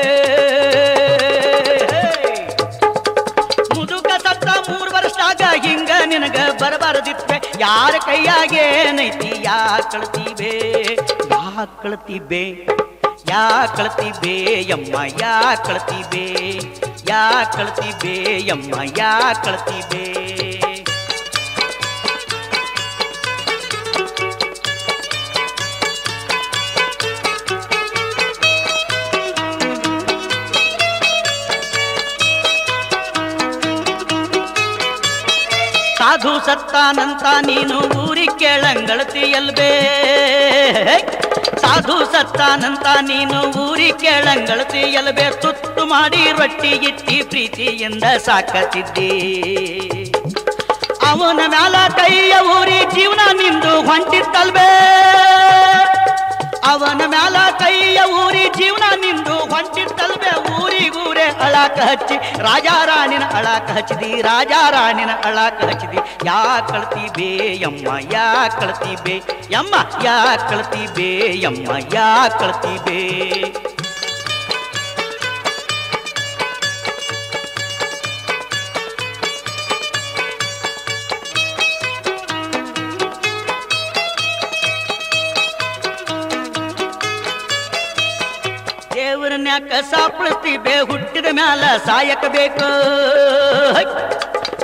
ಮುದುಕ ಸತ್ತ 3 ವರ್ಷದಾಗ ಹಿಂಗ ನಿನಗ ಬರಬಾರದಿತ್ವೆ ಯಾರ ಕೈಯಾಗೇನೈತಿ ಯಾ ಕಳ್ತಿ ಬೇ ಯಾ ಕಳ್ತಿ ಬೇ ಯಾ ಕಳ್ತಿ ಬೇ ಯಮ್ಮ ಯಾ ಕಳ್ತಿ ಬೇ ಯಾ ಕಳ್ತಿ ಬೇ ಯಮ್ಮ ಯಾ ಕಳ್ತಿ ಬೇ ಸಾಧು ಸತ್ತಾನಂತ ನೀನು ಊರಿ ಕೇಳಂಗಳತಿಯಲ್ಬೇ ಸಾಧು ಸತ್ತಾನಂತ ನೀನು ಊರಿ ಕೇಳಂಗಳತಿಯಲ್ಬೇ ತುತ್ತು ಮಾಡಿ ರೊಟ್ಟಿ ಇಟ್ಟಿ ಪ್ರೀತಿಯಿಂದ ಸಾಕತಿದ್ದಿ ಅವನ ಮ್ಯಾಲ ಕೈಯ ಊರಿ ಜೀವನ ನಿಂದು ಹೊಂಟಿತ್ತಲ್ಬೇ ಅವನ ಮ್ಯಾಲ ಕೈಯ ಊರಿ ಜೀವನ ನಿಂದು ಹೊಂಟಿತ್ತಲ್ಬೇ ಊರಿಗೂರೇ ಅಳಾಕ ಹಚ್ಚಿ ರಾಜಾರಾಣಿನ ಅಳಾಕ ಹಚ್ಚಿದಿ ರಾಜಾರಾಣಿನ ಅಳಾಕ ಹಚ್ಚಿದಿ ಯಾ ಕಳ್ತಿ ಬೇ ಯಮ್ಮ ಯಾ ಕಳ್ತಿ ಬೇ ಯಮ್ಮ ಯಾ ಕಳ್ತಿ ಬೇ ಯಮ್ಮ ಯಾ ಕಳ್ತಿ ಬೇ ದೇವರನ್ಯಾಕ ಸಾಪಳಿಸ್ತಿ ಬೇ ಹುಟ್ಟಿದ ಮ್ಯಾಲ ಸಾಯಕ ಬೇಕು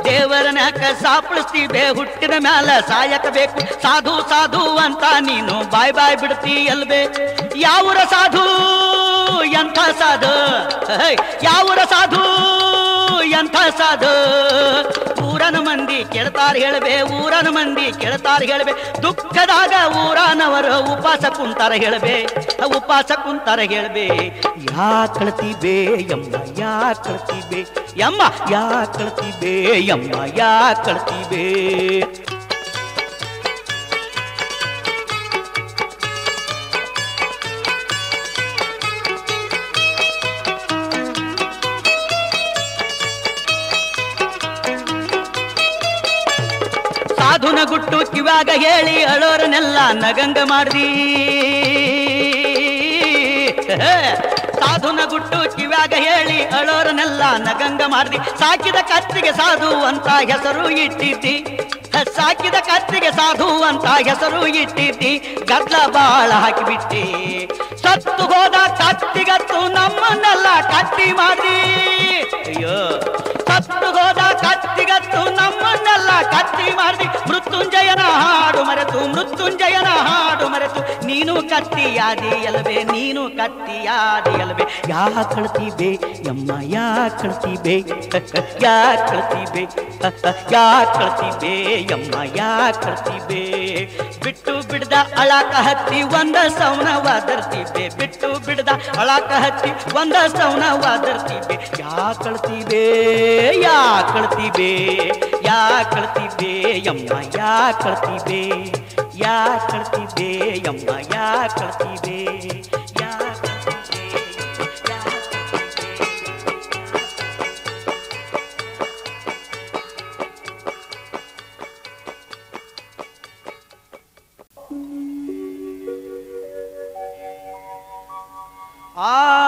ದೇವರನ್ಯಾಕ ಸಾಪಳಿಸ್ತಿ ಬೇ ಹುಟ್ಟಿದ ಮ್ಯಾಲ ಸಾಯಕ ಬೇಕು ಸಾಧು ಸಾಧು ಅಂತ ನೀನು ಬಾಯ್ ಬಾಯ್ ಬಿಡ್ತಿ ಅಲ್ಬೇ ಯಾವರ ಸಾಧು ಎಂಥ ಸಾಧು ಯಾವರ ಸಾಧು ಎಂಥ ಸಾಧು ಊರನ ಮಂದಿ ಕೇಳ್ತಾರ ಹೇಳಬೇ ಊರನ ಮಂದಿ ಕೇಳ್ತಾರ ಹೇಳಬೇ ದುಃಖದಾಗ ಊರನವರು ಉಪವಾಸ ಕುಂತಾರ ಹೇಳಬೇ ಉಪವಾಸ ಕುಂತಾರ ಹೇಳಬೇ ಯಾ ಕಳ್ತಿ ಬೇ ಯಮ್ಮ ಯಾ ಕಳ್ತಿ ಬೇ ಯಮ್ಮ ಯಾ ಕಳ್ತಿ ಬೇ ಯಮ್ಮ ಯಾ ಕಳ್ತಿ ಬೇ ಸಾಧುನ ಗುಟ್ಟು ಕಿವಾಗ ಹೇಳಿ ಅಳೋರನೆಲ್ಲ ನಗಂಗ ಮಾಡ್ದಿ ಸಾಧುನ ಗುಟ್ಟು ಕಿವಾಗ ಹೇಳಿ ಅಳೋರನೆಲ್ಲ ನಗಂಗ ಮಾಡ್ದಿ ಸಾಕಿದ ಕತ್ತಿಗೆ ಸಾಧು ಅಂತ ಹೆಸರು ಇಟ್ಟಿದ್ದಿ ಸಾಕಿದ ಕತ್ತಿಗೆ ಸಾಧು ಅಂತ ಹೆಸರು ಇಟ್ಟಿದ್ದಿ ಗದ್ಲ ಬಾಳ ಹಾಕಿಬಿಟ್ಟಿ ಸತ್ತು ಹೋದ ಕತ್ತಿಗತ್ತು ನಮ್ಮನ್ನೆಲ್ಲ ಕತ್ತಿ ಮಾಡ್ದಿ ಅಯ್ಯೋ ಸತ್ತು ಹೋದ ಕತ್ತಿಗತ್ತು ನಮ್ಮನ್ನೆಲ್ಲ ಕತ್ತಿ ಮಾಡ್ದಿ ಮೃತ್ಯುಂಜಯನ ಹಾಡು ಮರೆತು ಮೃತ್ಯುಂಜಯನ ಹಾಡು ಮರೆತು ನೀನು ಕತ್ತಿಯಾದಿ ಅಲ್ವೇ ನೀನು ಕತ್ತಿಯಾದಿ ಅಲ್ವೇ ಯಾ ಕಳ್ತಿ ಬೇ ಯಮ್ಮ ಯಾ ಕಳ್ತಿ ಬೇ ಯಾ ಕಳ್ತಿ ಬೇ ಯಾ ಕಳ್ತಿ ಬೇ ಯಮ್ಮ ಯಾ ಕಳ್ತಿ ಬೇ ಬಿಟ್ಟು ಬಿಡ್ದ ಅಳಾಕ ಹತ್ತಿ ಒಂದ ಸೌನ ವಾದರ್ತಿದ್ದೆ ಬಿಟ್ಟು ಬಿಡ್ದ ಅಳಾಕ ಹತ್ತಿ ಒಂದ ಸೌನ ವಾದರ್ತಿದ್ದೆ ಯಾ ಕಳ್ತಿ ಬೇ ಯಾ ಕಳ್ತಿ ಬೇ ಯಾ ಕಳ್ತಿ ಬೇ ಯಮ್ಮ ಯಾ ಕಳ್ತಿ ಬೇ ಯಾ ಕಳ್ತಿ ಬೇ ಯಮ್ಮ ಯಾ ಕಳ್ತಿ ಬೇ ಯಾ ಕಳ್ತಿ ಬೇ ಯಾ ಕಳ್ತಿ ಬೇ ಆ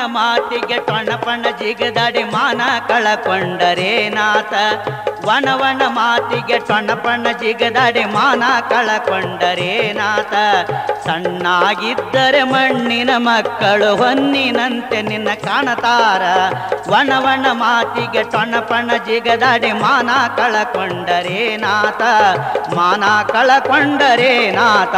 ಮಾತಿಗೆ ಟೊಣಪಣ ಜಿಗದಾಡಿ ಮಾನ ಕಳಕೊಂಡರೆ ನಾಥ. ವನವನ ಮಾತಿಗೆ ಟೊಣಪಣ ಜಿಗದಾಡಿ ಮಾನ ಕಳಕೊಂಡರೆ ನಾಥ. ಸಣ್ಣಾಗಿದ್ದರೆ ಮಣ್ಣಿನ ಮಕ್ಕಳು ಹೊನ್ನಿನಂತೆ ನಿನ್ನ ಕಾಣತಾರ. ವನವನ ಮಾತಿಗೆ ಟೊಣಪಣ ಜಿಗದಾಡಿ ಮಾನ ಕಳಕೊಂಡರೆ ನಾಥ. ಮಾನ ಕಳಕೊಂಡರೆ ನಾಥ.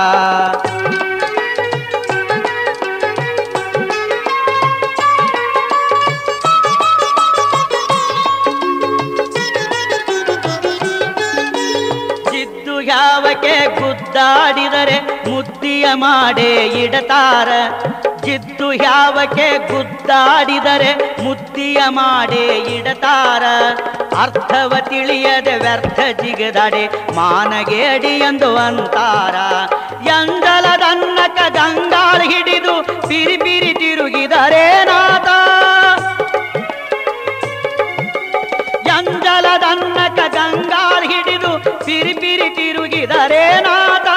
ಯಾವಕ್ಕೆ ಗುದ್ದಾಡಿದರೆ ಮುದ್ದಿಯ ಮಾಡೇ ಇಡತಾರ. ಜಿದ್ದು ಯಾವಕ್ಕೆ ಗುದ್ದಾಡಿದರೆ ಮುದ್ದಿಯ ಮಾಡೇ ಇಡತಾರ. ಅರ್ಥವ ತಿಳಿಯದೆ ವ್ಯರ್ಥ ಜಿಗದಾಡೆ ಮಾನಗೇಡಿ ಎಂದು ಅಂತಾರ. ಎಂದಲದನ್ನಕ ದಂಗಾಳ ಹಿಡಿದು ಪಿರಿ ಪಿರಿ ತಿರುಗಿದರೆ ನಾಥ. ಎಂದಲದನ್ನಕ ದಂಗಾಳ ಹಿಡಿದು ಪಿರಿ ಪಿರಿ ತಿರುಗಿದರೆ ನಾಥ.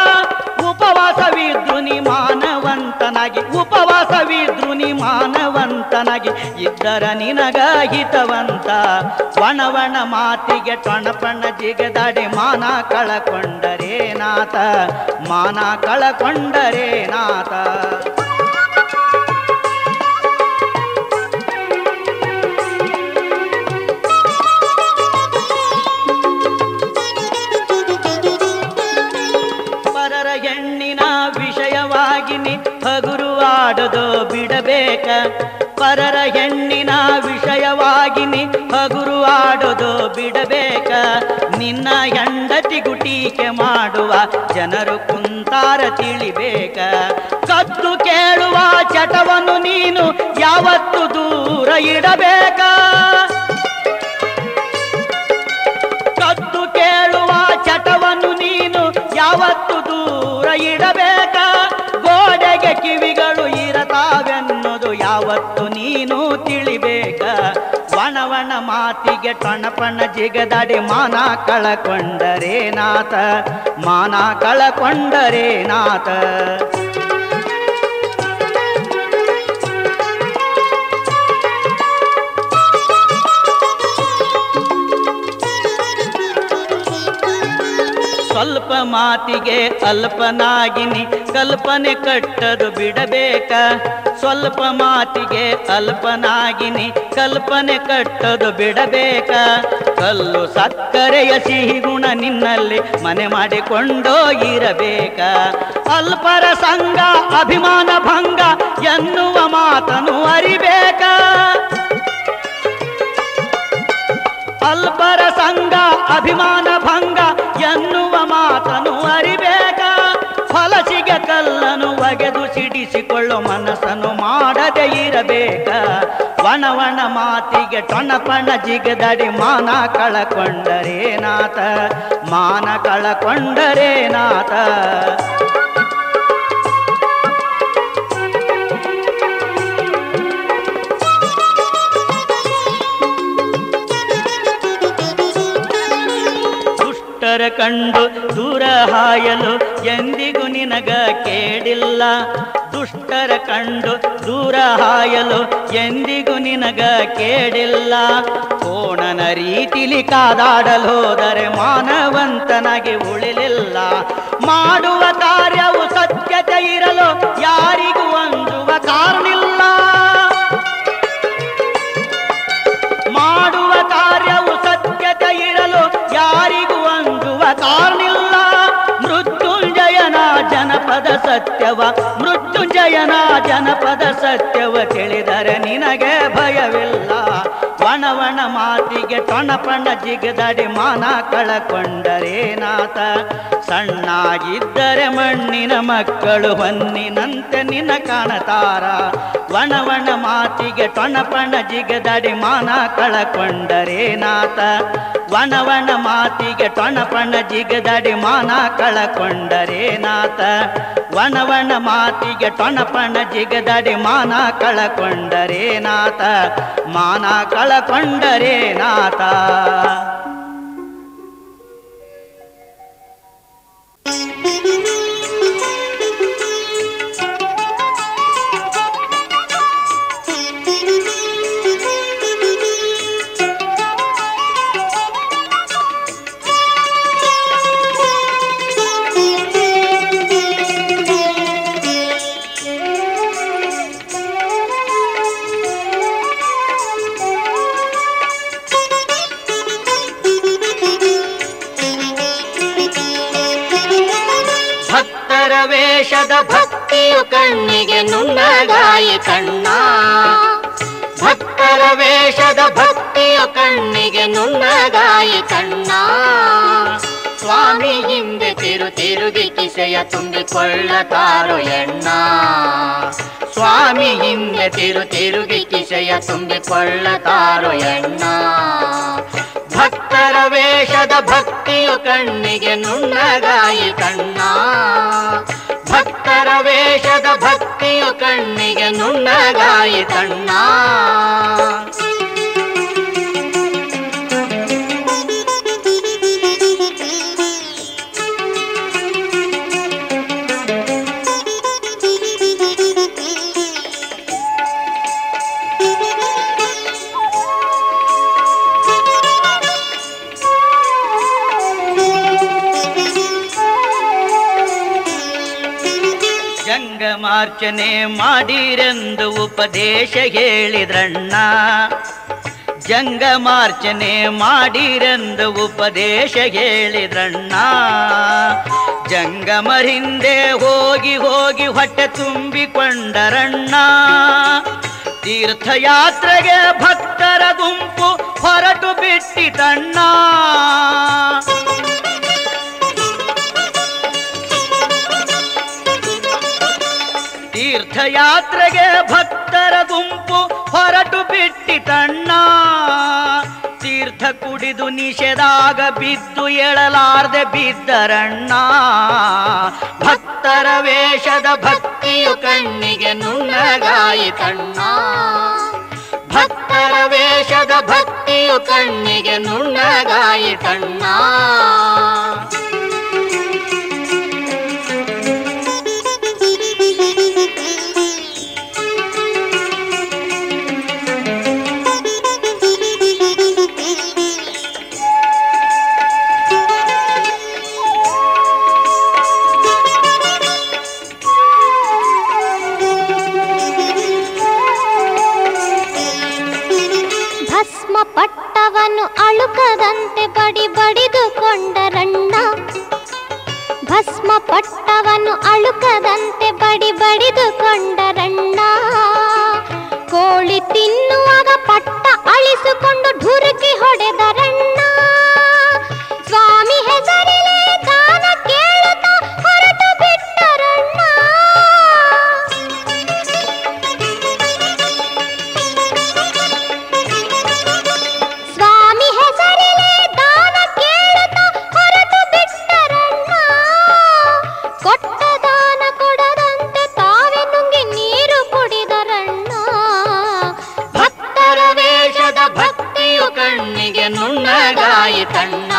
ಉಪವಾಸವಿದ್ರು ನೀ ಮಾನವಂತನಾಗಿ, ಉಪವಾಸವಿದ್ರು ನೀ ಮಾನವಂತನಾಗಿ ಇದ್ದರ ನಿನಗ ಹಿತವಂತ. ವನವನ ಮಾತಿಗೆ ಟೊಣಪಣ ಜಿಗದಾಡಿ ಮಾನ ಕಳಕೊಂಡರೆ ನಾಥ. ಮಾನ ಕಳಕೊಂಡರೆ ನಾಥ. ಹೆಣ್ಣಿನ ವಿಷಯವಾಗಿ ನೀ ಹಗುರುವಾಡೋದು ಬಿಡಬೇಕ. ಪರರ ಹೆಣ್ಣಿನ ವಿಷಯವಾಗಿ ನೀ ಹಗುರುವಾಡೋದು ಬಿಡಬೇಕ. ನಿನ್ನ ಹೆಂಡತಿಗೂ ಟೀಕೆ ಮಾಡುವ ಜನರು ಕುಂತಾರ ತಿಳಿಬೇಕ. ಕದ್ದು ಕೇಳುವ ಚಟವನ್ನು ನೀನು ಯಾವತ್ತು ದೂರ ಇಡಬೇಕ. ಕದ್ದು ಕೇಳುವ ಚಟವನ್ನು ನೀನು ಯಾವತ್ತು ದೂರ ಇಡಬೇಕ. ಗೋಡೆಗೆ ಕಿವಿಗಳು ಇರತಾವೆನ್ನೋದು ಯಾವತ್ತು ನೀನು ತಿಳಿಬೇಕ. ವನವನ ಮಾತಿಗೆ ಟೊಣಪಣ ಜಿಗದಾಡಿ ಮಾನ ಕಳಕೊಂಡರೆ ನಾಥ. ಮಾನ ಕಳಕೊಂಡರೆ ನಾಥ. ಸ್ವಲ್ಪ ಮಾತಿಗೆ ಅಲ್ಪನಾಗಿನಿ ಕಲ್ಪನೆ ಕಟ್ಟದು ಬಿಡಬೇಕ. ಸ್ವಲ್ಪ ಮಾತಿಗೆ ಅಲ್ಪನಾಗಿನಿ ಕಲ್ಪನೆ ಕಟ್ಟದು ಬಿಡಬೇಕ. ಕಲ್ಲು ಸಕ್ಕರೆಯ ಸಿಹಿ ಗುಣ ನಿನ್ನಲ್ಲಿ ಮನೆ ಮಾಡಿಕೊಂಡೋ ಇರಬೇಕ. ಅಲ್ಪರ ಸಂಗ ಅಭಿಮಾನ ಭಂಗ ಎನ್ನುವ ಮಾತನು ಅರಿಬೇಕ. ಅಲ್ಪರ ಸಂಗ ಅಭಿಮಾನ ಭಂಗ ಎನ್ನುವ ಮಾತನು ಅರಿಬೇಕ. ಫಲಸಿಗೆ ಕಲ್ಲನು ಒಗೆದು ಸಿಡಿಸಿಕೊಳ್ಳೋ ಮನಸ್ಸನ್ನು ಮಾಡದೆ ಇರಬೇಕ. ವನವನ ಮಾತಿಗೆ ಟೊಣಪಣ ಜಿಗದಾಡಿ ಮಾನ ಕಳಕೊಂಡರೆ ನಾಥ. ಮಾನ ಕಳಕೊಂಡರೆ ನಾಥ. ಕಂಡು ದೂರ ಹಾಯಲು ಎಂದಿಗೂ ನಿನಗ ಕೇಳಿಲ್ಲ. ದುಷ್ಟರ ಕಂಡು ದೂರ ಹಾಯಲು ಎಂದಿಗೂ ನಿನಗ ಕೇಳಿಲ್ಲ. ಕೋಣನ ರೀತಿಲಿ ಕಾದಾಡಲೋದರೆ ಮಾನವಂತನಾಗಿ ಉಳಿಲಿಲ್ಲ. ಮಾಡುವ ಕಾರ್ಯವು ಸತ್ಯತೆ ಇರಲು ಯಾರಿಗೂ ಅಂಜುವ ಕಾರಣಿಲ್ಲ. ಮಾಡುವ ಕಾರ್ಯವು ಸತ್ಯತೆ ಇರಲು ಯಾರಿಗೂ ಅಂಜುವ ಕಾರಣಿಲ್ಲ. ಮೃತ್ಯುಂಜಯನ ಜನಪದ ಸತ್ಯವ, ಮೃತ್ಯುಂಜಯನ ಜನಪದ ಸತ್ಯವ ತಿಳಿದರೆ ನಿನಗೆ ಭಯವಿಲ್ಲ. ವಣವಣ ಮಾತಿಗೆ ಟೊಣಪಣ ಜಿಗದಡಿ ಮಾನ ಕಳಕೊಂಡರೇನಾತ. ಸಣ್ಣಾಗಿದ್ದರೆ ಮಣ್ಣಿನ ಮಕ್ಕಳು ಹೊನ್ನಿನಂತೆ ನಿನ್ನ ಕಾಣತಾರ. ವಣವಣ ಮಾತಿಗೆ ಟೊಣಪಣ ಜಿಗದಡಿ ಮಾನ ಕಳಕೊಂಡರೇನಾತ. ವಣವಣ ಮಾತಿಗೆ ಟೊಣಪಣ ಜಿಗದಡಿ ಮಾನ ಕಳಕೊಂಡರೇನಾತ. ವಣವಣ ಮಾತಿಗೆ ಟೊಣಪಣ ಜಿಗದಡಿ ಮಾನ ಕಳಕೊಂಡರೇನಾತ. ಮಾನ ಕಳಕೊಂಡರೇನಾತ. ವೇಷದ ಭಕ್ತಿಯು ಕಣ್ಣಿಗೆ ನುಣ್ಣಗಾಯಿ ಕಣ್ಣ. ಭಕ್ತರ ವೇಷದ ಭಕ್ತಿಯು ಕಣ್ಣಿಗೆ ನುಣ್ಣಗಾಯಿ ಕಣ್ಣ. ಸ್ವಾಮಿ ಹಿಂದೆ ತಿರುಗಿ ಕಿಸೆಯ ತುಂಬಿಕೊಳ್ಳತಾರೋ ಎಣ್ಣ. ಸ್ವಾಮಿ ಹಿಂದೆ ತಿರುಗಿ ಕಿಸೆಯ ತುಂಬಿಕೊಳ್ಳತಾರೋ ಎಣ್ಣ. ಭಕ್ತರ ವೇಷದ ಭಕ್ತಿಯು ಕಣ್ಣಿಗೆ ನುಣ್ಣಗಾಯಿ ಕಣ್ಣ. ಭಕ್ತರ ವೇಷದ ಭಕ್ತಿಯು ಕಣ್ಣಿಗೆ ನುಣ್ಣಗಾಯಿ ಕಣ್ಣ. ಜಂಗಮಾರ್ಚನೆ ಮಾಡಿರೆಂದು ಉಪದೇಶ ಹೇಳಿದ್ರಣ್ಣ. ಜಂಗಮಾರ್ಚನೆ ಮಾಡಿರೆಂದು ಉಪದೇಶ ಹೇಳಿದ್ರಣ್ಣ. ಜಂಗಮರಿಂದೆ ಹೋಗಿ ಹೋಗಿ ಹೊಟ್ಟೆ ತುಂಬಿಕೊಂಡರಣ್ಣ. ತೀರ್ಥಯಾತ್ರೆಗೆ ಭಕ್ತರ ಗುಂಪು ಹೊರಟು ಬಿಟ್ಟಿತಣ್ಣ. ತೀರ್ಥಯಾತ್ರೆಗೆ ಭಕ್ತರ ಗುಂಪು ಹೊರಟು ಬಿಟ್ಟಿತಣ್ಣ. ತೀರ್ಥ ಕುಡಿದು ನಿಷೇಧಾಗ ಬಿದ್ದು ಎಳಲಾರ್ದೆ ಬಿದ್ದರಣ್ಣ. ಭಕ್ತರ ವೇಷದ ಭಕ್ತಿಯು ಕಣ್ಣಿಗೆ ನುಣ್ಣಗಾಯಿತಣ್ಣ. ಭಕ್ತರ ವೇಷದ ಭಕ್ತಿಯು ಕಣ್ಣಿಗೆ ನುಣ್ಣಗಾಯಿತಣ್ಣ. ಪಟ್ಟವನ್ನು ಅಳುಕದಂತೆ ಬಡಿ ಬಡಿದುಕೊಂಡರಣ್ಣ. ಭಸ್ಮ ಪಟ್ಟವನ್ನು ಅಳುಕದಂತೆ ಬಡಿ ಬಡಿದುಕೊಂಡರಣ್ಣ. ಕೋಳಿ ತಿನ್ನುವಾಗ ಪಟ್ಟ ಅಳಿಸಿಕೊಂಡು ಢುರುಕಿ ಹೊಡೆದರಣ್ಣ. ಸ್ವಾಮಿ ಹೆಸರಿலே ದಾನ ಕೇಳುತ್ತಾ ಹೊರಟು ಬಿಟ್ಟರಣ್ಣ. ನುಣ್ಣಗಾಯಿತಣ್ಣ.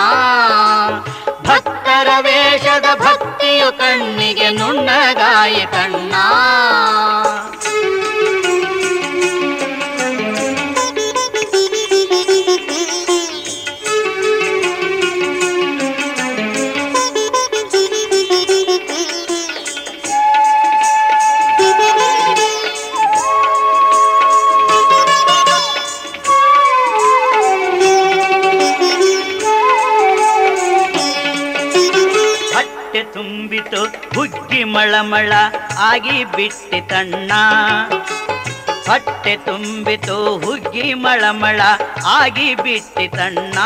ಭಕ್ತರ ವೇಷದ ಭಕ್ತಿಯು ಕಣ್ಣಿಗೆ ನುಣ್ಣಗಾಯಿತಣ್ಣ. ತುಂಬಿತು ಹುಗ್ಗಿ ಮಳಮಳ ಆಗಿ ಬಿಟ್ಟಿತಣ್ಣ. ಹೊಟ್ಟೆ ತುಂಬಿತು ಹುಗ್ಗಿ ಮಳಮಳ ಆಗಿ ಬಿಟ್ಟಿತಣ್ಣ.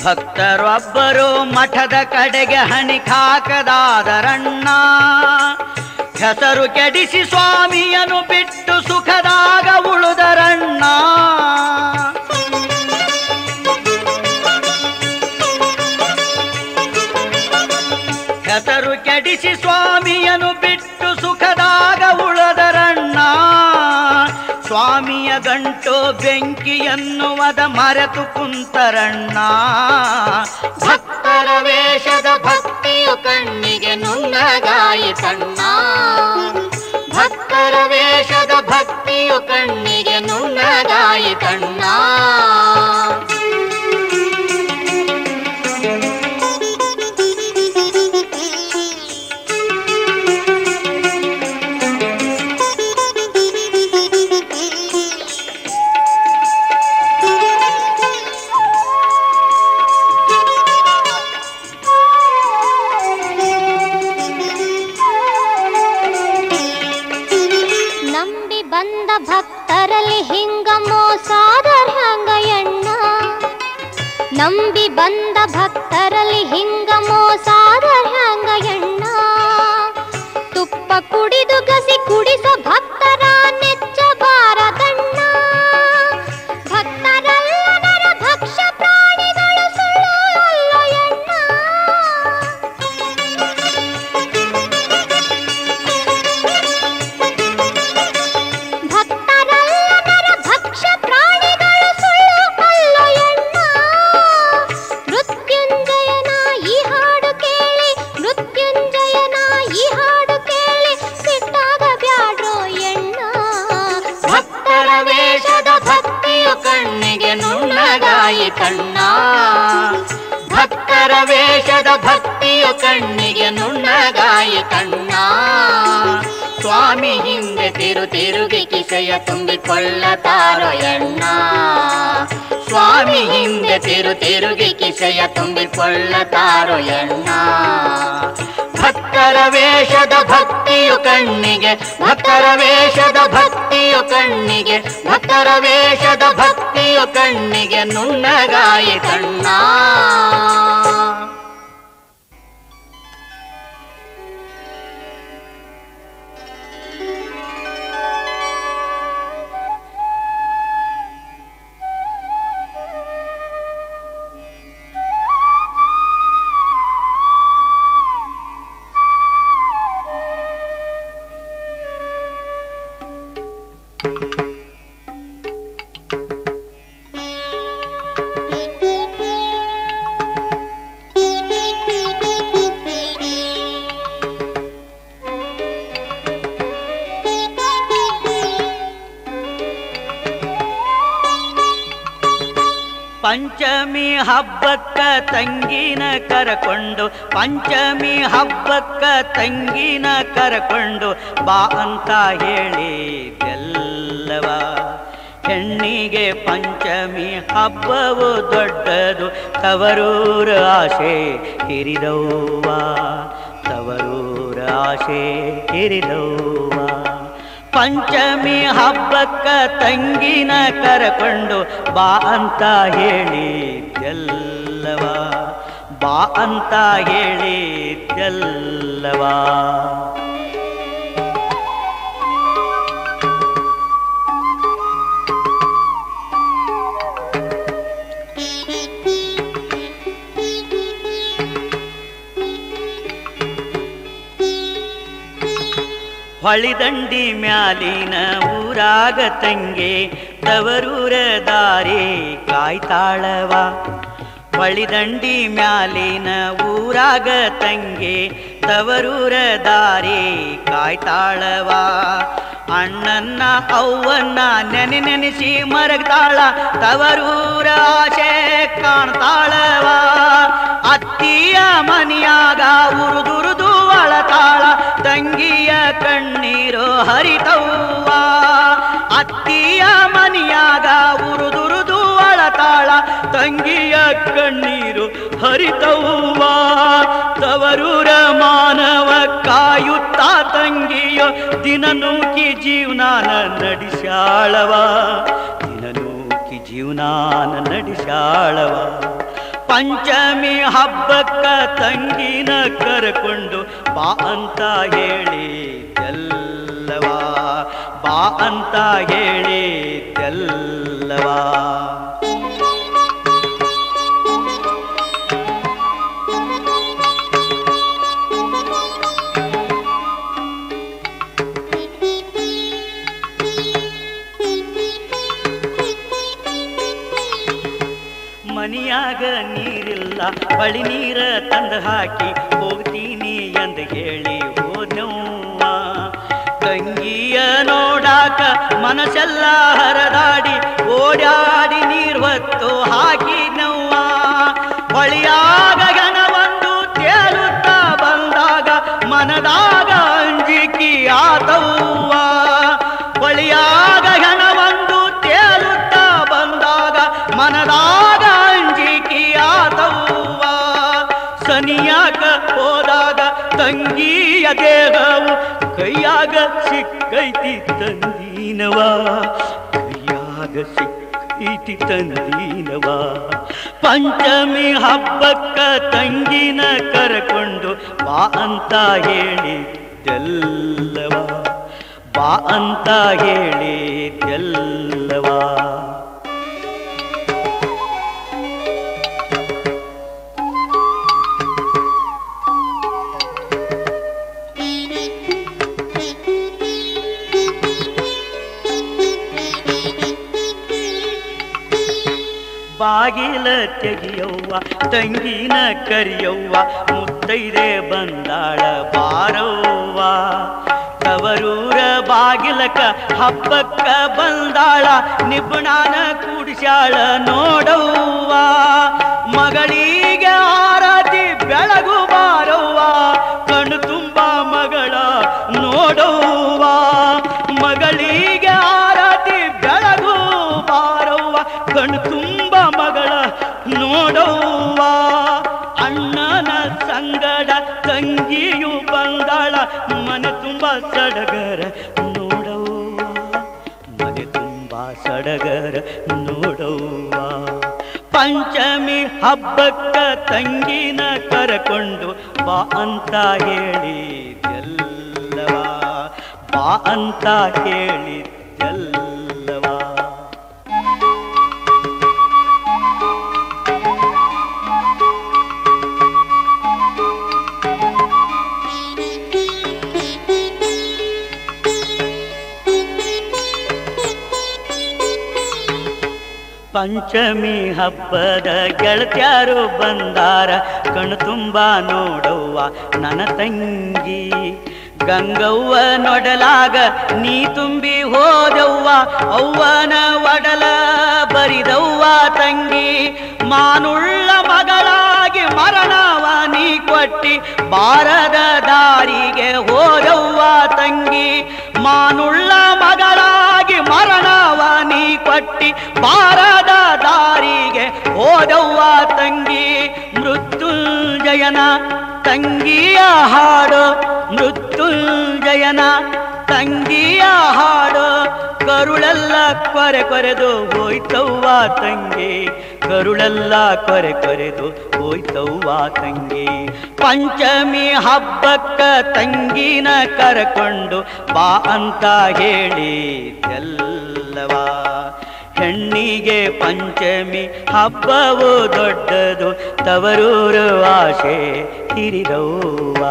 ಭಕ್ತರೊಬ್ಬರು ಮಠದ ಕಡೆಗೆ ಹಣಿಕಾಕದಾದರಣ್ಣ. ಹೆಸರು ಕೆಡಿಸಿ ಸ್ವಾಮಿಯನ್ನು ಬಿಟ್ಟು ಸುಖದಾಗ ಉಳುದರಣ್ಣ. ಹೆಸರು ಕೆಡಿಸಿ ಸ್ವಾಮಿಯನ್ನು ಬಿಟ್ಟು ಸುಖದಾಗ ಉಳದರಣ್ಣ. ಸ್ವಾಮಿಯ ಗಂಟು ಬೆಂಕಿ ಎನ್ನುವದ ಮರೆತು ಕುಂತರಣ್ಣ. ಭಕ್ತರ ವೇಷದ ಭಕ್ತಿಯು ಕಣ್ಣಿಗೆ ನುಣ್ಣಗಾಯಿತಣ್ಣ. ಭಕ್ತರ ವೇಷದ ಭಕ್ತಿಯು ಕಣ್ಣಿಗೆ ನುಣ್ಣಗಾಯಿತಣ್ಣ. ಭಕ್ತರಲ್ಲಿ ಹಿಂಗ ಮೋಸಾದರ ಹಂಗಯ್ಯಣ್ಣ. ನಂಬಿ ಬಂದ ಭಕ್ತರಲ್ಲಿ ಹಿಂಗ ಮೋಸಾದರ ಹಂಗಯ್ಯಣ್ಣ. ತುಪ್ಪ ಕುಡಿದು ಗಸಿ ಕುಡಿಸ ಭಕ್ತರ ನೆಚ್ಚಬಾರದಣ್ಣ. ಭಕ್ತರಲ್ಲದರ ಭಕ್ಷ್ಯ ಪ್ರಾಣಿಗಳು ಸುಳ್ಳು ಅಲ್ಲಯ್ಯಣ್ಣ. ಕಣ್ಣ ಭಕ್ತರ ವೇಷದ ಭಕ್ತಿಯು ಕಣ್ಣಿಗೆ ನುಣ್ಣಗಾಯಿ ಕಣ್ಣ. ಸ್ವಾಮಿ ಹಿಂದೆ ತಿರುಗಿ ಕಿಸೆಯ ತುಂಬಿಕೊಳ್ಳತಾರೋ ಎಣ್ಣ. ಸ್ವಾಮಿ ಹಿಂದೆ ತಿರುಗಿ ಕಿಸೆಯ ತುಂಬಿಕೊಳ್ಳತಾರೋ ಎಣ್ಣ. ಭಕ್ತರ ವೇಷದ ಭಕ್ತಿಯು ಕಣ್ಣಿಗೆ ಭಕ್ತರ ವೇಷದ ಭಕ್ತಿಯು ಕಣ್ಣಿಗೆ ಭಕ್ತರ ವೇಷದ ಭಕ್ತಿಯು ಕಣ್ಣಿಗೆ ನುಣ್ಣಗಾಯಿ ಕಣ್ಣ. ಪಂಚಮಿ ಹಬ್ಬಕ್ಕ ತಂಗಿನ ಕರಕೊಂಡು ಪಂಚಮಿ ಹಬ್ಬಕ್ಕ ತಂಗಿನ ಕರಕೊಂಡು ಬಾ ಅಂತ ಹೇಳಿದೆಲ್ಲವ. ಹೆಣ್ಣಿಗೆ ಪಂಚಮಿ ಹಬ್ಬವು ದೊಡ್ಡದು ತವರೂರ ಆಸೆ ಹಿರಿದವ್ವ. ತವರೂರ ಆಸೆ ಹಿರಿದವ್ವ. ಪಂಚಮಿ ಹಬ್ಬಕ್ಕ ತಂಗಿನ ಕರಕೊಂಡು ಬಾ ಅಂತ ಹೇಳಿದ್ದೆಲ್ಲವ. ಬಾ ಅಂತ ಹೇಳಿದ್ದೆಲ್ಲವ. ಹೊಳಿದಂಡಿ ಮ್ಯಾಲಿನ ಊರಾಗ ತಂಗೆ ತವರೂರ ದಾರಿ ಕಾಯ್ತಾಳವ. ಹೊಳಿದಂಡಿ ಮ್ಯಾಲಿನ ಊರಾಗ ತಂಗೆ ತವರೂರ ದಾರಿ ಕಾಯ್ತಾಳವ. ಅಣ್ಣನ್ನ ಅವ್ವನ್ನ ನೆನೆಸಿ ಮರಗ್ತಾಳ ತವರೂರ ಆಸೆ ಕಾಣ್ತಾಳವ. ಅತ್ತಿಯ ಮನಿಯಾಗ ಉರುದುರುದು ಅಳತಾಳ ತಂಗಿಯ ಕಣ್ಣೀರು ಹರಿತವ್ವ. ಅತ್ತಿಯ ಮನಿಯಾಗ ಉರುದುರುದು ಅಳತಾಳ ತಂಗಿಯ ಕಣ್ಣೀರು ಹರಿತವ್ವ ತವರೂರ ಮಾನವ ಕಾಯುತ್ತ ತಂಗಿಯೋ ದಿನನೂಕಿ ಜೀವನಾನ ನಡೆಸಾಳವ ದಿನನೂಕಿ ಜೀವನಾನ ನಡೆಸಾಳವ ಪಂಚಮಿ ಹಬ್ಬಕ್ಕ ತಂಗಿನ ಕರಕೊಂಡು ಬಾ ಅಂತ ಹೇಳಿ ಎಲ್ಲವಾ ಬಾ ಅಂತ ಹೇಳಿ ಎಲ್ಲವಾ ಮನಿಯಾಗ ನೀರಿಲ್ಲ ಬಳಿ ನೀರ ತಂದು ಹಾಕಿ ಹೋಗ್ತೀನಿ ಎಂದು ಹೇಳಿ ಹೋದ್ನವ್ವ ತಂಗಿಯ ನೋಡಾಕ ಮನಸ್ಸೆಲ್ಲ ಹರದಾಡಿ ಓಡಾಡಿ ನೀರ್ ಹೊತ್ತು ಹಾಕಿನವ್ವ ಬಳಿಯಾಗ ಗಣವೊಂದು ತೇಲುತ್ತಾ ಬಂದಾಗ ಮನದಾಗ ಅಂಜಿಕಿ ಆತವ್ವ ಬಳಿಯಾಗ ಗಣವೊಂದು ತೇಲುತ್ತಾ ಬಂದಾಗ ಮನದಾಗ ಸನಿಯಾಗ ಹೋದಾಗ ತಂಗಿಯ ದೇಹವು ಕೈಯಾಗ ಸಿಕ್ಕೈತಿ ತಂದೀನವ ಕೈಯಾಗ ಸಿಕ್ಕೈತಿ ತಂದೀನವ ಪಂಚಮಿ ಹಬ್ಬಕ್ಕ ತಂಗಿನ ಕರಕೊಂಡು ಬಾ ಅಂತ ಹೇಳಿದ್ದೆಲ್ಲವ ಬಾ ಅಂತ ಹೇಳಿದ್ದೆಲ್ಲವ ಬಾಗಿಲ ತೆಗಿಯವ್ವ ತಂಗಿನ ಕರಿಯವ್ವ ಮುತ್ತೈದೆ ಬಂದಾಳ ಬಾರವ್ವ ತವರೂರ ಬಾಗಿಲಕ ಹಬ್ಬಕ್ಕ ಬಂದಾಳ ನಿಬ್ಬುಣಾನ ಕೂಡಿಸ್ಯಾಳ ನೋಡವ್ವ ಮಗಳಿಗೆ ಆರತಿ ಬೆಳಗು ಬಾರವ್ವ ಕಣ್ಣು ತುಂಬ ಮಗಳ ನೋಡವ್ವ ಮಗಳಿಗೆ ಆರತಿ ಬೆಳಗು ಬಾರವ್ವ ಕಣ್ಣು ತುಂಬ ಮಗಳ ನೋಡವ್ವ ಅಣ್ಣನ ಸಂಗಡ ತಂಗಿಯು ಬಂದಾಳ ಮನೆ ತುಂಬ ಸಡಗರ ನೋಡವ್ವ ಮನೆ ತುಂಬ ಸಡಗರ ನೋಡವ್ವ ಪಂಚಮಿ ಹಬ್ಬಕ್ಕ ತಂಗಿನ ಕರಕೊಂಡು ಬಾ ಅಂತ ಹೇಳಿದ್ದೆಲ್ಲವ ಬಾ ಅಂತ ಹೇಳಿದ್ದೆಲ್ಲವ ಪಂಚಮಿ ಹಬ್ಬದ ಗೆಳತ್ಯಾರು ಬಂದಾರ ಕಣ್ಣು ತುಂಬ ನೋಡವ್ವ ನನ್ನ ತಂಗಿ ಗಂಗವ್ವ ನೊಡಲಾಗ ನೀ ತುಂಬಿ ಹೋದವ್ವ ಅವ್ವನ ಒಡಲ ಬರಿದವ್ವ ತಂಗಿ ಮಾನುಳ್ಳ ಮಗಳಾಗಿ ಮರಣವ ನೀ ಕೊಟ್ಟಿ ಬಾರದ ದಾರಿಗೆ ಹೋದವ್ವ ತಂಗಿ ಮಾನುಳ್ಳ ಮಗಳಾಗಿ ಮರಣವ ನೀ ಕೊಟ್ಟಿ ಬಾರದ ದಾರಿಗೆ ಹೋದವ್ವ ತಂಗಿ ಮೃತ್ಯುಂಜಯನ ತಂಗಿಯ ಹಾಡು ಮೃತ್ಯುಂಜಯನ ತಂಗಿಯ ಹಾಡು ಕರುಳೆಲ್ಲ ಕೊರೆ ಕೊರೆದು ಹೋಯ್ತವ್ವ ತಂಗಿ ಕರುಳೆಲ್ಲ ಕೊರೆ ಕೊರೆದು ಹೋಯ್ತವ್ವ ತಂಗಿ ಪಂಚಮಿ ಹಬ್ಬಕ್ಕ ತಂಗಿನ ಕರಕೊಂಡು ಬಾ ಅಂತ ಹೇಳಿದ್ದೆಲ್ಲವ ಹೆಣ್ಣಿಗೆ ಪಂಚಮಿ ಹಬ್ಬವು ದೊಡ್ಡದು ತವರೂರು ಆಶೆ ಹಿರಿದವ್ವ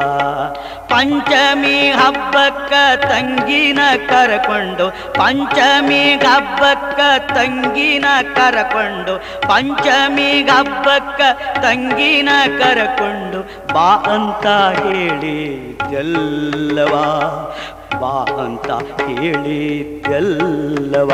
ಪಂಚಮಿ ಹಬ್ಬಕ್ಕ ತಂಗಿನ ಕರಕೊಂಡು ಪಂಚಮಿ ಹಬ್ಬಕ್ಕ ತಂಗಿನ ಕರಕೊಂಡು ಪಂಚಮಿ ಹಬ್ಬಕ್ಕ ತಂಗಿನ ಕರಕೊಂಡು ಬಾ ಅಂತ ಹೇಳಿದ್ದೆಲ್ಲವ ಬಾ ಅಂತ ಹೇಳಿದ್ದೆಲ್ಲವ